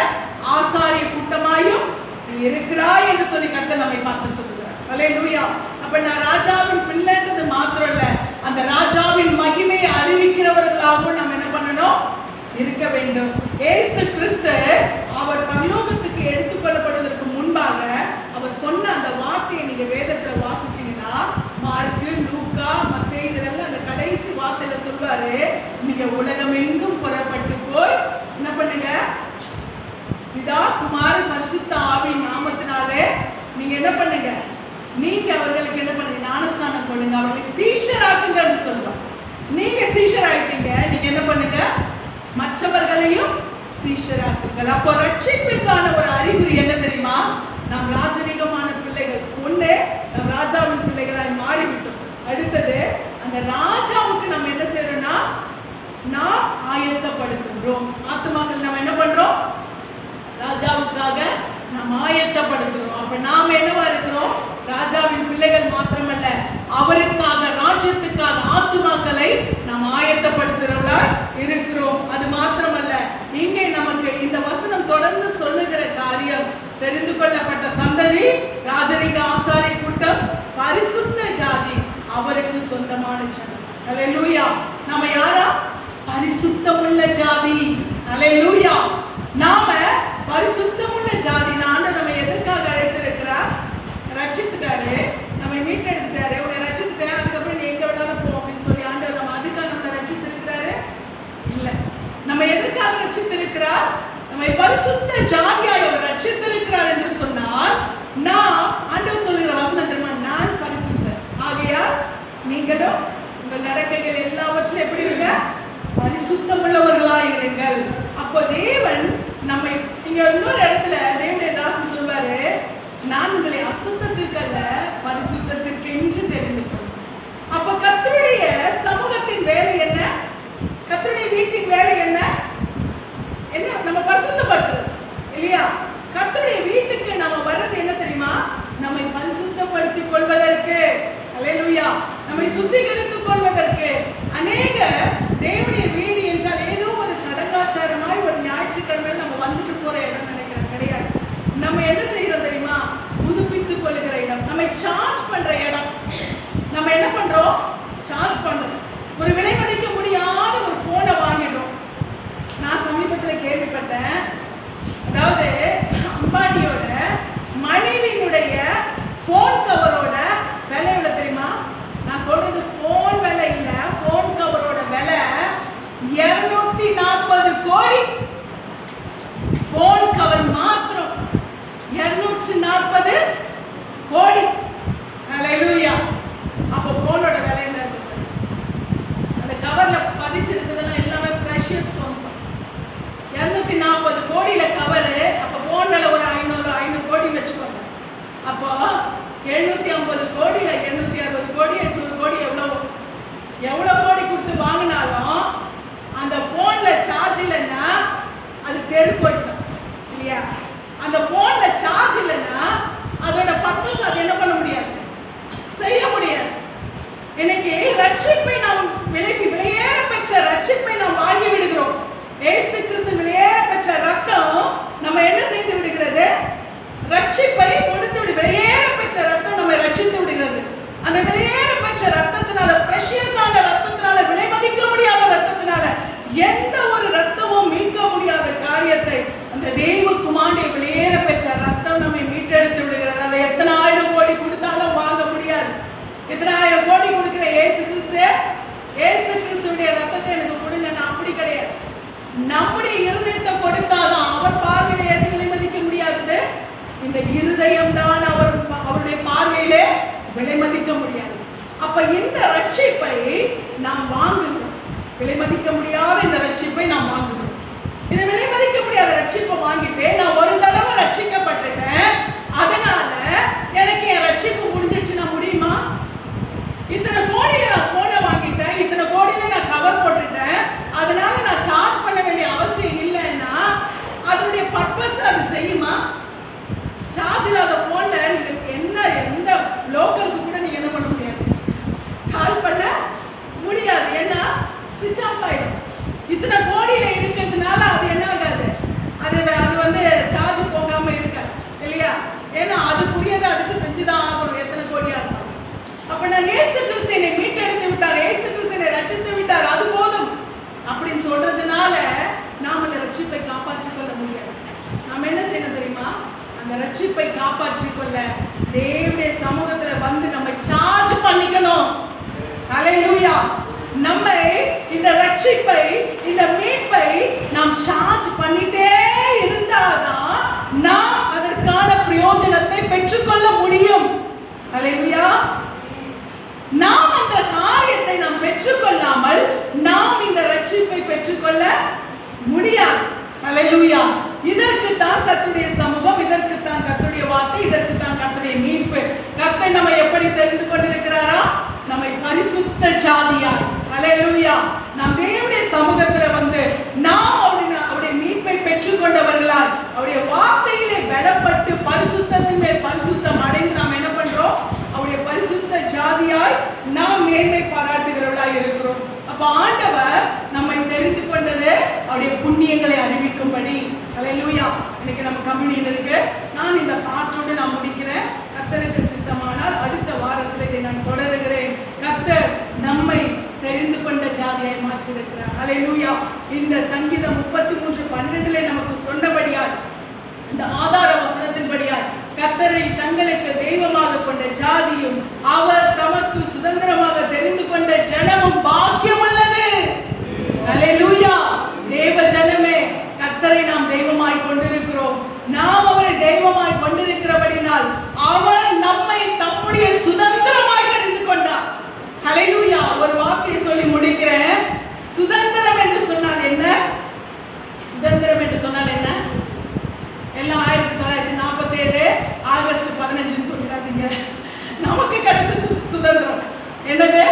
ஆசாரிய கூட்டமாயும் நீ இருக்கிறாய் என்று சொல்லி கர்த்தர் நம்மை பார்த்து சொல்லுகிறார். அல்லேலூயா. அப்ப நான் ராஜாவின் பிள்ளைன்றது மாத்திரம் இல்ல, அந்த ராஜாவின் மகிமையை அறிவிக்கிறவர்களாகவும் நம்ம என்ன பண்ணணும்? இருக்க வேண்டும். இயேசு கிறிஸ்து அவர் பரலோகத்துக்கு எடுத்துக்கொள்ளப்படுவதற்கு முன்பாக அவர் சொன்ன அந்த வார்த்தையை நீங்க வேதத்துல வாசிச்சீங்கன்னா, மார்க்கு, லூக்கா, மத்தேயு இதெல்லாம் அந்த கடைசி வார்த்தையில சொல்வாரு, நீங்க உலகம் எங்கும் புறப்பட்டு போய் என்ன பண்ணுங்க? பிதா, குமாரன், பரிசுத்த ஆவியின் நாமத்தினாலே நீங்க என்ன பண்ணுங்க? நீங்க அவர்களுக்கு என்ன பண்ணுங்க? ஞானஸ்நானம் கொடுங்க, அவர்களை சீஷராக்குங்கன்னு சொல்லுவாங்க. நீங்க சீஷராயிட்டீங்க, நீங்க என்ன பண்ணுங்க? மற்றவர்களையும் சீஷராக்குங்கள். அப்போ ரட்சிப்புக்கான ஒரு அறிகுறி என்ன தெரியுமா? நாம் ராஜரீகமான பிள்ளைகள். ஒண்ணு, நாம் ராஜாவின் பிள்ளைகளாய் மாறிவிட்டோம். அடுத்தது, அந்த ராஜாவுக்கு நம்ம என்ன செய்யறோம்னா, நாம் ஆயத்தப்படுத்துகிறோம். ஆத்துமாக்கள் நம்ம என்ன பண்றோம்? ராஜாவுக்காக நாம் ஆயத்தப்படுத்துகிறோம். அப்ப நாம என்னவா இருக்கிறோம்? ராஜாவின் பிள்ளைகள் மாத்திரமல்ல, அவருக்காக, ராஜ்யத்துக்காக ஆத்துமாக்களை நாம் ஆயத்தப்படுத்துகிறவர்களா இருக்கிறோம். அது மாத்திரமல்ல, இங்கே நமக்கு இந்த வசனம் தொடர்ந்து சொல்லுகிற காரியம், தெரிந்து கொள்ளப்பட்ட சந்ததி, ராஜரீக ஆசாரிய கூட்டம், பரிசுத்த ஜாதி, அவருக்கு சொந்தமான ஜனம். அல்லேலூயா. நாம யாரா? பரிசுத்தமுள்ள ஜாதி. அல்லேலூயா. நாம பரிசுத்தமுள்ள ஜாதி. நான் நம்ம எதற்காக அழைத்திருக்கிறார்? ரட்சித்துட்டாரு, நம்ம மீட்டெடுத்துட்டாரு, உன்னை ரட்சித்துட்டேன், அதுக்கப்புறம் நீ எங்க வேணாலும் போ அப்படின்னு சொல்லி ஆண்டவர் நம்ம அதுக்காக நம்மளை ரட்சித்திருக்கிறாரு? இல்ல. நம்ம எதற்காக ரட்சித்திருக்கிறார்? நம்மை பரிசுத்த ஜாதியாய் அவர் ரட்சித்திருக்கிறார் என்று சொன்னால், நான் ஆண்டவர் சொல்லுகிற வசனம் தெரியுமா? நான் பரிசுத்தர், ஆகையால் நீங்களும் உங்கள் நடக்கைகள் எல்லாவற்றிலும் எப்படி இருங்க? பரிசுத்தமுள்ளவர்களாய் இருங்கள். அப்போ தேவன் நம்மை, இங்க இன்னொரு இடத்துல தேவனுடைய தாசன் சொல்வாரு, நான் உங்களை அசுத்தத்திற்கு அல்ல பரிசுத்தத்திற்கு என்று தெரிந்து கொள்ளும். அப்ப கர்த்தருடைய சமூகத்தின் வேலை என்ன? கர்த்தருடைய வீட்டின் வேலை என்ன? என்ன? நம்ம பரிசுத்தப்படுத்துறது. இல்லையா? கர்த்தருடைய வீட்டுக்கு நாம வர்றது என்ன தெரியுமா? நம்மை பரிசுத்தப்படுத்திக் கொள்வதற்கு. அல்லேலூயா. நம்மை சுத்திகரித்துக் கொள்வதற்கு. அநேக தேவனுடைய வீடு என்றால் ஏதோ ஒரு சடங்காச்சாரமாய் ஒரு ஞாயிற்றுக்கிழமை நம்ம வந்துட்டு போற இடம் நினைக்கிறேன். கிடையாது. நம்ம என்ன செய்யறோம் தெரியுமா? புதுப்பித்துக் கொள்ளுகிற இடம், நம்மை சார்ஜ் பண்ற இடம். நம்ம என்ன பண்றோம்? சார்ஜ் பண்றோம். ஒரு விலை மதிக்க முடியாத ஒரு போனை வாங்கிடுறோம். நான் சமீபத்தில் கேள்விப்பட்டேன், அதாவது அம்பானியோட மனைவியினுடைய போன் கவரோட விலை எவ்வளவு தெரியுமா? நான் சொல்றது போன் விலை இல்ல, போன் கவரோட விலை 240 கோடி. போன் கவர் மாத்திரம் 240 கோடி. ஹல்லேலூயா. அப்ப போனோட விலை என்ன இருக்கு? அந்த கவர்ல பதிச்சிருக்குதுன்னா எல்லாமே பிரஷியஸ் ஸ்டோன்ஸ். 240 கோடியில கவரு. அப்ப போன் விலை ஒரு 500 கோடி வச்சுக்கோங்க. அப்போ 750 கோடியில 860 கோடி 800 கோடி எவ்வளவு கோடி கொடுத்து வாங்கினாலும் அந்த போன்ல சார்ஜ் இல்லைன்னா அது தெருக்கோட்டம் இல்லையா? அந்த போன்ல சார்ஜ் இல்லைன்னா அதோட பர்பஸ் அது என்ன பண்ண முடியாது, செய்ய முடியாது. இன்னைக்கு ரட்சிப்பை நாம் விலையேற பெற்ற ரட்சிப்பை நாம் வாங்கி விடுகிறோம். இயேசு கிறிஸ்து விலையேற பெற்ற ரத்தம் நம்ம என்ன செய்து விடுகிறது? ரட்சிப்பை கொடுத்து விடு. விலையேற பெற்ற ரத்தம் நம்மை ரட்சித்து விடுகிறது. அந்த விலையேற பெற்ற ரத்தத்தினால, பிரஷியஸான ரத்தத்தினால, விலை மதிக்க முடியாத ரத்தத்தினால, எந்த ஒரு ரத்தமும் மீட்க முடியாத காரியத்தை அந்த தேவகுமாரனுடைய விலையேற பெற்ற ரத்தம் நம்மை மீட்டெடுத்து விடுகிறது. அதை எத்தனை ஆயிரம் கோடி கொடுத்தாலும் வாங்க முடியாது. எத்தனை ஆயிரம் கோடி கொடுக்கிற இயேசு கிறிஸ்துடைய ரத்தத்தை எனக்கு கொடுங்க, நான் அப்படி கிடையாது. நம்முடைய இருதயத்தை கொடுத்தாதான் அவர் பார்வையில எது விலை மதிக்க முடியாதது? இந்த இருதயம் தான் அவருடைய பார்வையிலே விலை மதிக்க முடியாது. அப்ப இந்த ரட்சிப்பை நாம் வாங்குகிறோம். விலை மதிக்க முடியாத இந்த ரட்சிப்பை நாம் வாங்குகிறோம். இந்த விலை மதிக்க முடியாத ரட்சிப்பை வாங்கிட்டு நான் ஒரு தடவை ரட்சிக்கப்பட்டுட்டேன், அதனால எனக்கு என் ரட்சிப்பு முடிஞ்சிடுச்சுன்னா முடியுமா? இத்தனை கோடியில நான் போனை வாங்கிட்டேன், இத்தனை கோடியில நான் கவர் போட்டுட்டேன், அதனால நான் சார்ஜ் பண்ண வேண்டிய அவசியம் இல்லைன்னா அதனுடைய பர்பஸ் அது செய்யுமா? சார்ஜ் இல்லாத போன்ல நீங்க எந்த லோக்கலுக்கு கூட நீங்க என்ன பண்ண முடியாது, கால் பண்ண முடியாது. ஏன்னா ஸ்விட்ச் ஆஃப் ஆயிடும். இத்தனை கோடியில இருக்கிறதுனால அது என்ன ஆகாது, அது வந்து சார்ஜ் போகாம இருக்காது இல்லையா? ஏன்னா அதுக்குரியதை அதுக்கு செஞ்சுதான் ஆகணும், எத்தனை கோடியா இருந்தாலும். அப்ப நான் இயேசு கிறிஸ்து என்னை மீட்டெடுத்து விட்டார், இயேசு கிறிஸ்து என்னை ரட்சித்து விட்டார், அது போதும் அப்படின்னு சொல்றதுனால நாம் அந்த ரட்சிப்பை காப்பாற்றிக் கொள்ள முடியாது. நாம் என்ன செய்யணும் தெரியுமா? அந்த ரட்சிப்பை காப்பாற்றிக் கொள்ள தேவனுடைய சமூகத்துல வந்து நம்ம சார்ஜ் பண்ணிக்கணும். ஹல்லேலூயா. நம்மை இந்த ரட்சிப்பை, இந்த மீட்பை நாம் சார்ஜ் பண்ணிட்டே இருந்தாதான் நாம் அதற்கான பிரயோஜனத்தை பெற்றுக்கொள்ள முடியும். ஹல்லேலூயா. நாம் அந்த காரியத்தை நாம் பெற்றுக்கொள்ளாமல் நாம் இந்த ரட்சிப்பை பெற்றுக்கொள்ள முடியாது. ஹல்லேலூயா. இதற்கு தான் கர்த்தருடைய சமூகம், இதற்கு தான் கர்த்தருடைய வார்த்தை, இதற்கு தான் கர்த்தருடைய மீட்பு. கர்த்தர் நம்மை எப்படி தெரிந்து கொண்டிருக்கிறாரா? நம்மை பரிசுத்த ஜாதியாய். ஹல்லேலூயா. நாம் தேவனுடைய சமூகத்துல வந்து நாம் அவருடைய மீட்பை பெற்றுக்கொண்டவர்களால் அவருடைய வார்த்தையிலே பலப்பட்டு பரிசுத்தத்தின் மேல் பரிசுத்தம் அடைந்து நாம் என்ன பண்றோம்? அவருடைய பரிசுத்த ஜாதியாய் நாம் மேன்மை பாராட்டுகிறவர்களாய் இருக்கிறோம். அப்ப ஆண்டவர் நம்மை தெரிந்து கொண்டது அவருடைய புண்ணியங்களை அறிவிக்கும்படி. ஹல்லேலூயா. இன்னைக்கு நம்ம கம்யூனியன் இருக்கு. நான் இந்த பாட்டோடு நான் முடிக்கிறேன். கர்த்தருக்கு சித்தமானால் அடுத்த வாரத்தில் இதை நான் தொடருகிறேன். கர்த்தர் நம்மை தெரிந்து கொண்ட ஜாதியாய் மாற்றியிருக்கிறார். ஹல்லேலூயா. இந்த சங்கீதம் 33:12 நமக்கு சொன்னபடியால், இந்த ஆதார வசனத்தின்படியால், கர்த்தரை தங்களுக்கு தெய்வமாக கொண்ட ஜாதியும் அவர் தமக்கு சுதந்திரமாக தெரிந்து கொண்ட ஜனமும் பாக்கியம் உள்ளது. ஹல்லேலூயா. தேவ ஜனமே, கர்த்தரை நாம் தெய்வமாய் கொண்டிருக்கிறோம். நாம் அவரை தெய்வமாய் கொண்டிருக்கிறபடினால் அவர் நம்மை தம்முடைய சுதந்திரமாய் தெரிந்து கொண்டார். ஹல்லேலூயா. ஒரு வார்த்தையை சொல்லி முடிக்கிறேன். சுதந்திரம் என்று சொன்னால் என்ன? சுதந்திரம் என்று சொன்னால் என்ன? எல்லாம் 1947 ஆகஸ்ட் 15 சொல்லிடாதீங்க. நமக்கு கிடைச்சது சுதந்திரம் என்னது?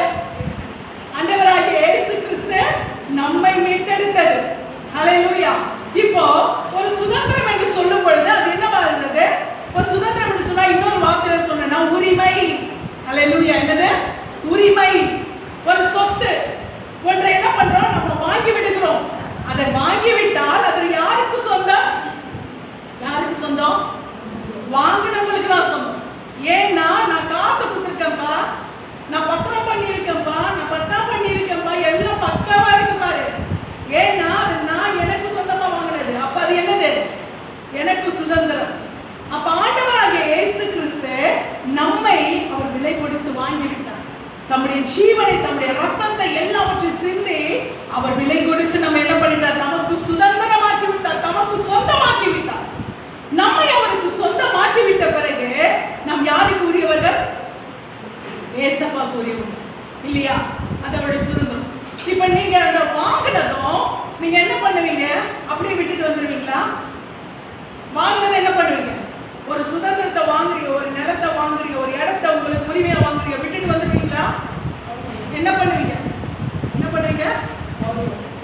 ஆண்டவராகிய இயேசு கிறிஸ்து நம்மை மீட்டெடுத்தது. ஹல்லேலூயா. இப்போ ஒரு சுதந்திரம் என்று சொல்லும் சொந்தம்? வாங்கினவங்களுக்கு தான் சொந்தம். ஏன்னா நான் காசை கொடுத்துருக்கேன்ப்பா, நான் பத்திரம் பண்ணியிருக்கேன்ப்பா, நான் பட்டா பண்ணியிருக்கேன்ப்பா, எல்லாம் பக்காவா இருக்கு பாரு. ஏன்னா அது நான் எனக்கு சொந்தமா வாங்கினது. அப்ப அது என்னது? எனக்கு சுதந்திரம். அப்ப ஆண்டவராகிய இயேசு கிறிஸ்து நம்மை அவர் விலை கொடுத்து வாங்கிவிட்டார். தம்முடைய ஜீவனை, தம்முடைய ரத்தத்தை எல்லாவற்றையும் சிந்தி அவர் விலை கொடுத்து நம்ம என்ன பண்ணிட்டார்? நமக்கு சுதந்திரமாக்கி விட்டார், தமக்கு சொந்தமாக்கி விட்டார். நம்மை அவருக்கு சொந்தமாக்கி விட்ட பிறகு நாம் யாருக்கு உரியவர்கள்? ஏசப்பாக்கு உரியவர்கள் இல்லையா? அது அவருடைய சுதந்திரம். இப்ப நீங்க அந்த வாங்கினதும் நீங்க என்ன பண்ணுவீங்க? அப்படியே விட்டுட்டு வந்துருவீங்களா? வாங்கினதை என்ன பண்ணுவீங்க? ஒரு சுதந்திரத்தை வாங்குறீங்க, ஒரு நிலத்தை வாங்குறீங்க, ஒரு இடத்தை உங்களுக்கு உரிமையா வாங்குறீங்க, விட்டுட்டு வந்துருவீங்களா? என்ன பண்ணுவீங்க? என்ன பண்ணுவீங்க?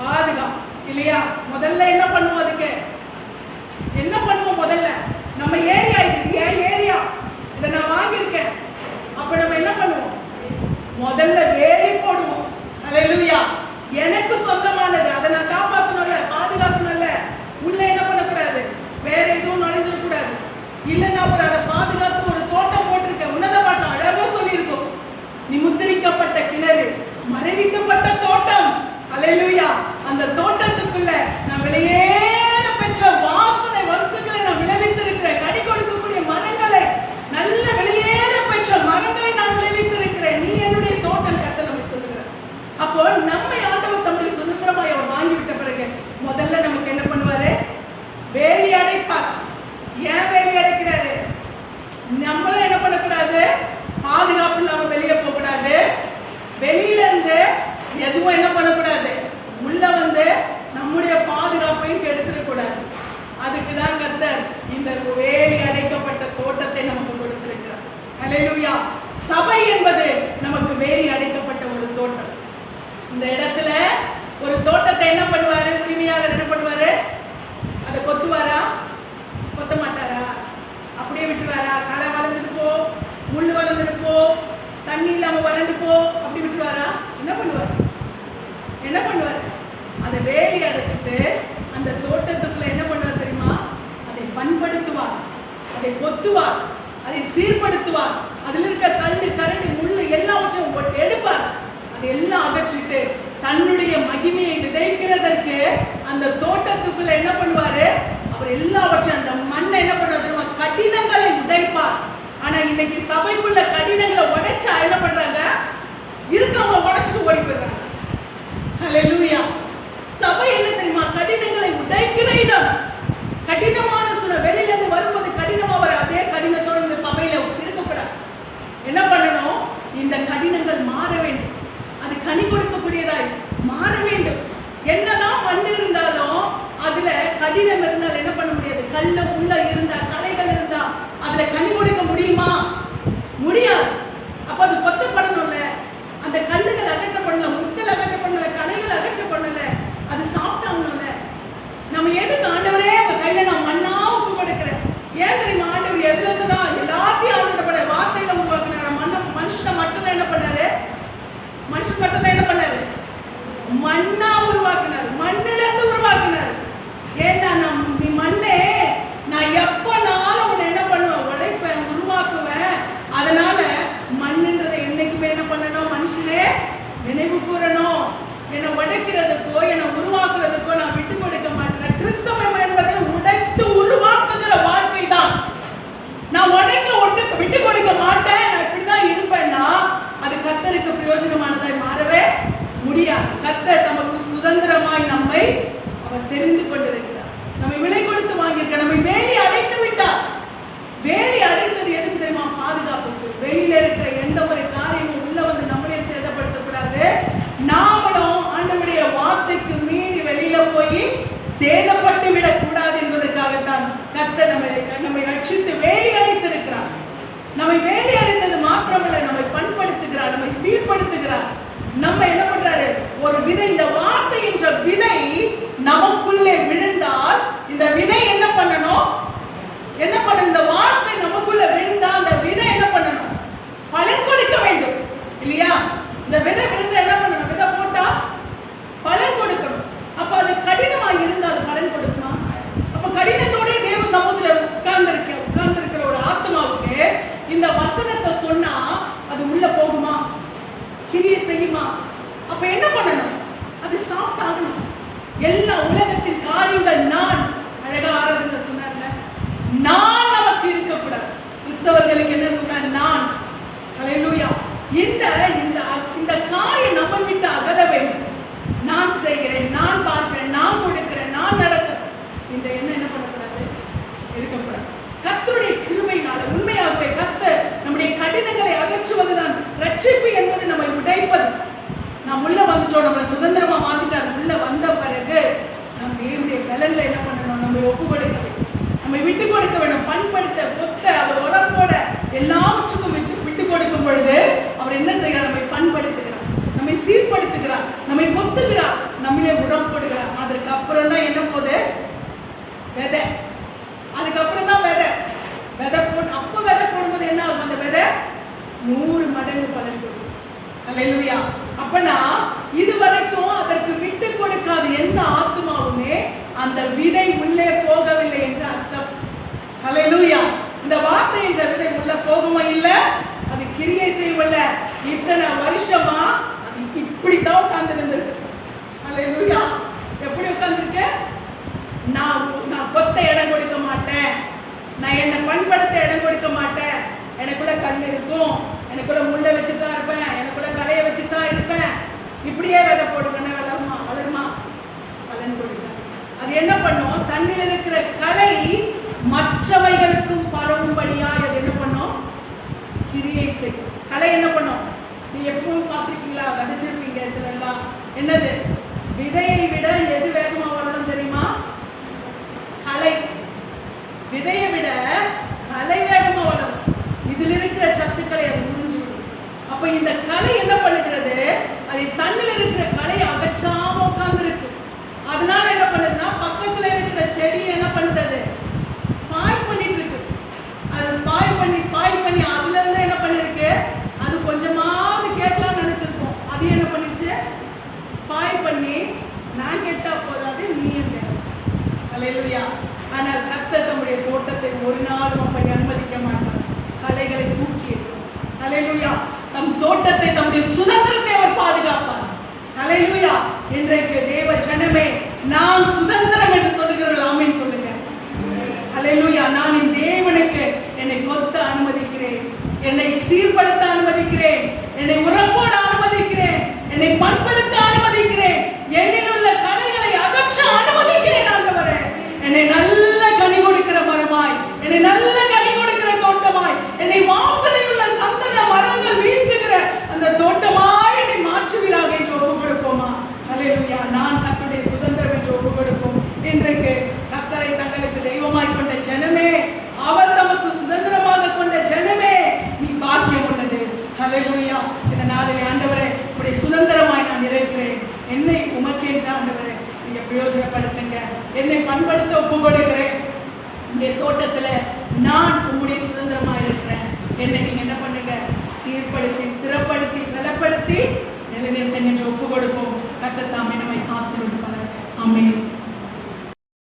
பாதுகாப்பு இல்லையா? முதல்ல என்ன பண்ணுவோம்? அதுக்கு என்ன பண்ணுவோம்? முதல்ல நம்ம ஏரியா, இது ஏன் ஏரியா, இதை நான் வாங்கியிருக்கேன். அப்ப நம்ம என்ன பண்ணுவோம்? முதல்ல வேலி போடுவோம். அல்லேலூயா. எனக்கு சொந்தமானது, அதை நான் காப்பாற்றணும்ல, பாதுகாக்கணும்ல. உள்ள என்ன பண்ணக்கூடாது? வேற எதுவும் நுழைஞ்சிடக்கூடாது. இல்லைன்னா ஒரு அதை பாதுகாத்து ஒரு தோட்டம் போட்டிருக்கேன். உன்னத பாட்டம் அழகா சொல்லியிருக்கோம். நீ முத்திரிக்கப்பட்ட கிணறு, மறைவிக்கப்பட்ட தோட்டம். அல்லேலூயா. அந்த தோட்டத்துக்குள்ள நான் வெளியேற பெற்ற வாசனை வஸ்துக்களை நான் விளைவித்திருக்கிறேன். கனி கொடுக்கக்கூடிய மரங்களை, நல்ல வெளியேற பெற்ற மரங்களை நான் விளைவித்திருக்கிறேன். நீ என்னுடைய தோட்டம், கர்த்தர் நம்ம சொல்லுகிறார். அப்போ நம்மை ஆண்டவர் தம்முடைய சுதந்திரமாய் அவர் வாங்கிவிட்ட பிறகு முதல்ல நமக்கு என்ன பண்ணுவாரு? வேலி அடைப்பார். ஏன் வேலி அடைக்கிறாரு? நம்மளும் என்ன பண்ணக்கூடாது? பாதுகாப்பு இல்லாம வெளியே போக கூடாது. வெளியில இருந்து எதுவும் என்ன பண்ணக்கூடாது? உள்ள வந்து நம்முடைய பாதுகாப்பையும் கெடுத்துடக்கூடாது. அதுக்குதான் கர்த்தர் இந்த வேலி அடைக்கப்பட்ட தோட்டத்தை நமக்கு கொடுத்திருக்கிறார். அல்லேலூயா. சபை என்பது நமக்கு வேலி அடைக்கப்பட்ட ஒரு தோட்டம். இந்த இடத்துல ஒரு தோட்டத்தை என்ன பண்ணுவாரு? உரிமையாளர் என்ன பண்ணுவாரு? அதை கொத்துவாரா? கொத்த மாட்டாரா? அப்படியே விட்டுருவாரா? களை வளர்ந்துட்டு போ, முள் வளர்ந்துட்டு போ, தண்ணி இல்லாம வறண்டு போ, அப்படி விட்டுருவாரா? என்ன பண்ணுவார்? என்ன பண்ணுவார்? அதை வேலி அடைச்சிட்டு அந்த தோட்டத்துக்குள்ள என்ன பண்ணுவார் தெரியுமா? அதை பண்படுத்துவார், அதை கொத்துவார், அதை சீர்படுத்துவார். அதில் இருக்க கல்லு, கரண்டி, முள்ளு எல்லாவற்றையும் எடுப்பார். அதை எல்லாம் அகற்றிட்டு தன்னுடைய மகிமையை விதைக்கிறதற்கு அந்த தோட்டத்துக்குள்ள என்ன பண்ணுவாரு? அவர் எல்லாவற்றையும் அந்த மண்ணை என்ன பண்ணுவார்? கடினங்களை உடைப்பார். ஆனா இன்னைக்கு சபைக்குள்ள கடினங்களை உடைச்சா என்ன பண்றாங்க? இருக்கிறவங்க உடைச்சிட்டு ஓடி போயிடுறாங்க. அல்லேலூயா. சபை என்ன தெரியுமா? கடினங்களை உடைக்கிற இடம். கடினமான சூழ்நிலை வெளியில இருந்து வரும்போது கடினமா வர அதே கடினத்தோட இந்த சபையில இருக்கக்கூடாது. என்ன பண்ணணும்? இந்த கடினங்கள் மாற வேண்டும். அது கனி கொடுக்கக்கூடியதாய் மாற வேண்டும். என்னதான் மண் இருந்தாலும் அதுல கடினம் இருந்தால் என்ன பண்ண முடியாது? கல்ல உள்ள இருந்தா, களைகள் இருந்தா அதுல கனி கொடுக்க முடியுமா? முடியாது. அப்ப அது கொத்தப்படணும்ல. அந்த கல்லுகள் அகற்றப்படல, முட்கள் அகற்றப்படல, களைகள் அகற்றப்படல, அது சாப்பிட்டாங்கல்ல. நம்ம எதுக்கு ஆண்டவரே உங்க கையில நான் மண்ணா ஒப்பு கொடுக்கிறேன்? ஏன் தெரியுமா? ஆண்டவர் எதுல இருந்துனா எல்லாத்தையும் ஆண்டவரோட வார்த்தையில உருவாக்குனாரு. மனுஷனை மட்டும்தான் என்ன பண்ணாரு? மனுஷன் மட்டும்தான் என்ன பண்ணாரு? மண்ணா உருவாக்குனாரு, மண்ணில இருந்து உருவாக்குனாரு. ஏன்னா நீ மண்ணே, நான் எப்பனாலும் உன்னை என்ன பண்ணுவேன்? உடைப்பேன், உருவாக்குவேன். அதனால மண்ணுன்றதை என்னைக்குமே என்ன பண்ணணும்? மனுஷனே நினைவு கூறணும். என்னை உடைக்கிறதுக்கோ என்னை உருவாக்குறதுக்கோ நான் விட்டு கொடுக்க மாட்டேன். கிறிஸ்தவம் என்பதை உடைத்து உருவாக்குகிற வாழ்க்கை தான். நான் உடைக்க விட்டு கொடுக்க மாட்டேன், நான் இப்படிதான் இருப்பேன்னா அது கர்த்தருக்கு பிரயோஜனமானதாய் மாறவே முடியாது. கர்த்தர் தமக்கு சுதந்திரமாய் நம்மை அவர் தெரிந்து கொண்டிருக்கிறார். நம்மை விலை கொடுத்து வாங்கியிருக்க, நம்மை வேலி அடைத்து விட்டார். வேலி அடைத்தது எதுக்கு தெரியுமா? பாதுகாப்புக்கு. வெளியில இருக்கிற எந்த ஒரு காரியமும் உள்ள வந்து நம்மளே சேதப்படுத்தக்கூடாது. நாமளும் ஆண்டவருடைய வார்த்தைக்கு மீறி வெளியில போய் சேதப்பட்டு விடக்கூடாது என்பதற்காகத்தான் கர்த்தர் நம்மை ரட்சித்து வேலி அடைத்திருக்கிறார். நம்மை வேலி அடைத்தது மாத்திரமல்ல, நம்மை பண்படுத்துகிறார், நம்மை சீர்படுத்துகிறார். நம்ம என்ன பண்றாரு? ஒரு விதை, இந்த வார்த்தை என்ற விதை நமக்குள்ளே விழுந்தால் இந்த விதை என்ன பண்ணணும்? என்ன பண்ணணும்? இந்த வார்த்தை நமக்குள்ள விழுந்தா அந்த விதை என்ன பண்ணணும்? பலன் கொடுக்க வேண்டும் இல்லையா? இந்த விதை விழுந்தா என்ன பண்ணணும்? விதை போட்டா பலன் கொடுக்கணும். அப்ப அது கடினமா இருந்தா அது பலன் கொடுக்குமா? அப்ப கடினத்தோட தேவ சமூகத்துல தெரியுமா? அப்ப என்ன பண்ணணும்? அது சாப்பிட்டாகணும். எல்லா உலகத்தின் காரியங்கள் நான் அழகா ஆராதனை சொன்னார்ல, நான் நமக்கு இருக்கக்கூடாது. கிறிஸ்தவர்களுக்கு என்ன இருக்கக்கூடாது? நான். ஹல்லேலூயா. இந்த காரியம் நம்ம விட்டு அகல வேண்டும். நான் செய்கிறேன், நான் பார்க்கிறேன், நான் கொடுக்கிறேன், நான் நடக்கிறேன். இந்த எண்ணம் என்ன பண்ணக்கூடாது? இருக்கக்கூடாது. கர்த்தருடைய கிருபையினால உண்மையாகவே கர்த்தர் நம்முடைய கடினங்களை அகற்றுவதுதான் ரட்சிப்பு என்பது நம்மை உடைப்பது. நாம் உள்ள வந்துட்டோம், நம்மளை சுதந்திரமா மாத்திட்டார். உள்ள வந்த பிறகு நம் தேவனுடைய பலன்ல என்ன பண்ணணும்? நம்ம ஒப்பு கொடுக்க வேண்டும், நம்மை விட்டு கொடுக்க வேண்டும். பண்படுத்த பொத்த அவர் உரப்போட எல்லாவற்றுக்கும் விட்டு கொடுக்கும் பொழுது அவர் என்ன செய்கிறார்? நம்மை பண்படுத்துகிறார், நம்மை சீர்படுத்துகிறார், நம்மை கொத்துகிறார், நம்மளே உரம் போடுகிறார். அதற்கு அப்புறம் தான் என்ன போகுது? விதை. அதுக்கப்புறம் தான் விதை போட்டு, அப்ப விதை போடும்போது என்ன ஆகும்? அந்த விதை 100 மடங்கு பலன் கொடுக்கும். ஹல்லேலூயா. அப்பனா இதுவரைக்கும் அதற்கு விட்டு கொடுக்காத எந்த ஆத்மாவுமே அந்த விதை உள்ளே போகவில்லை என்று அர்த்தம். ஹல்லேலூயா. இந்த வார்த்தை என்ற விதை உள்ள போகவும் இல்லை, அது கிரியை செய்யவில்லை. இத்தனை வருஷமா அது இப்படித்தான் உட்கார்ந்து இருந்திருக்கு. ஹல்லேலூயா. எப்படி உட்கார்ந்துருக்கு? நான் கொத்த இடம் கொடுக்க மாட்டேன், நான் என்னை பண்படுத்த இடம் கொடுக்க மாட்டேன், எனக்குள்ள கல் இருக்கும், எனக்குள்ள முள்ளை வச்சுதான் இருப்பேன், எனக்குள்ள கலையை வச்சுதான் இருப்பேன். இப்படியே விதை போடுவேன், வளருமா? பலன் கொடுக்க. அது என்ன பண்ணும்? தண்ணில் இருக்கிற கலை மற்றவைகளுக்கும் பரவும்படியா அது என்ன பண்ணும்? கிரியை செய்யும். கலை என்ன பண்ணும்? நீ எப்பவும் பார்த்துருக்கீங்களா? விதைச்சிருப்பீங்க சிலர்லாம். என்னது? விதையை விட எது வேகமா வளரும் தெரியுமா? கலை. விதையை விட கலை வேகமா வளரும். இதில் இருக்கிற சத்துக்களை அது உறிஞ்சு விடும். அப்ப இந்த கலை என்ன பண்ணுகிறது? அது தண்ணில் இருக்கிற கலையை அகற்றாம உட்கார்ந்து இருக்கு. அதனால என்ன பண்ணுதுன்னா, பக்கத்துல இருக்கிற செடி என்ன பண்ணுது? ஸ்பாயில் பண்ணிட்டு இருக்கு. அது ஸ்பாயில் பண்ணி அதுல இருந்து என்ன பண்ணிருக்கு? அது கொஞ்சமாவது கேட்கலாம்னு நினைச்சிருக்கோம். அது என்ன பண்ணிடுச்சு? ஸ்பாயில் பண்ணி, நான் கேட்டா போதாது, நீ என்ன? ஹல்லேலூயா. ஆனால் கர்த்தர் தம்முடைய தோட்டத்தை ஒரு நாளும் அப்படி அனுமதிக்க மாட்டார். கலைகளை தூக்கி இருக்கும். ஹல்லேலூயா. தம் தோட்டத்தை, தம்முடைய சுதந்திரத்தை அவர் பாதுகாப்பார். ஹல்லேலூயா. இன்றைக்கு தேவ ஜனமே, நான் சுதந்திரம் என்று சொல்லுகிறவர்கள் ஆமென் சொல்லுங்க. ஹல்லேலூயா. நான் என் தேவனுக்கு என்னை கொத்த அனுமதிக்கிறேன், என்னை சீர்படுத்த அனுமதிக்கிறேன், என்னை உரப்போட அனுமதிக்கிறேன், என்னை பண்படுத்த அனுமதிக்கிறேன், என்னில் உள்ள கலைகளை அகற்ற அனுமதிக்கிறேன். ஆண்டவரே, என்னை நல்ல கனி கொடுக்கிற மரமாய், என்னை நல்ல கனி கொடுக்கிற தோட்டமாய், என்னை வாசனை உள்ள சந்தன மரங்கள் வீசுகிற அந்த தோட்டமாய் என்னை மாற்றுவீராக என்று ஒப்பு கொடுப்போமா? ஹல்லேலூயா. நான் கர்த்தருடைய சுதந்திரம் என்று ஒப்பு கொடுப்போம். இன்றைக்கு கர்த்தரை தங்களுக்கு தெய்வமாய் கொண்ட ஜனமே, அவர் தமக்கு சுதந்திரமாக கொண்ட ஜனமே, நீ பாக்கியம் உள்ளது. ஹல்லேலூயா. இந்த நாளிலே ஆண்டவரே, உடைய சுதந்திரமாய் நான் இருக்கிறேன். என்னை உமக்கென்ற ஆண்டவரே நீங்க பிரயோஜனப்படுத்துங்க. என்னை பண்படுத்த ஒப்பு கொடுக்கிறேன். உங்களுடைய தோட்டத்துல நான் உங்களுடைய சுதந்திரமா இருக்கிறேன். என்னை நீங்க என்ன பண்ணுங்க? சீர்படுத்தி, ஸ்திரப்படுத்தி, பலப்படுத்தி நிலைநிறுத்துங்க என்று ஒப்பு கொடுப்போம். கர்த்தர் தாமே நம்மை ஆசீர்வதிப்பார். ஆமென்.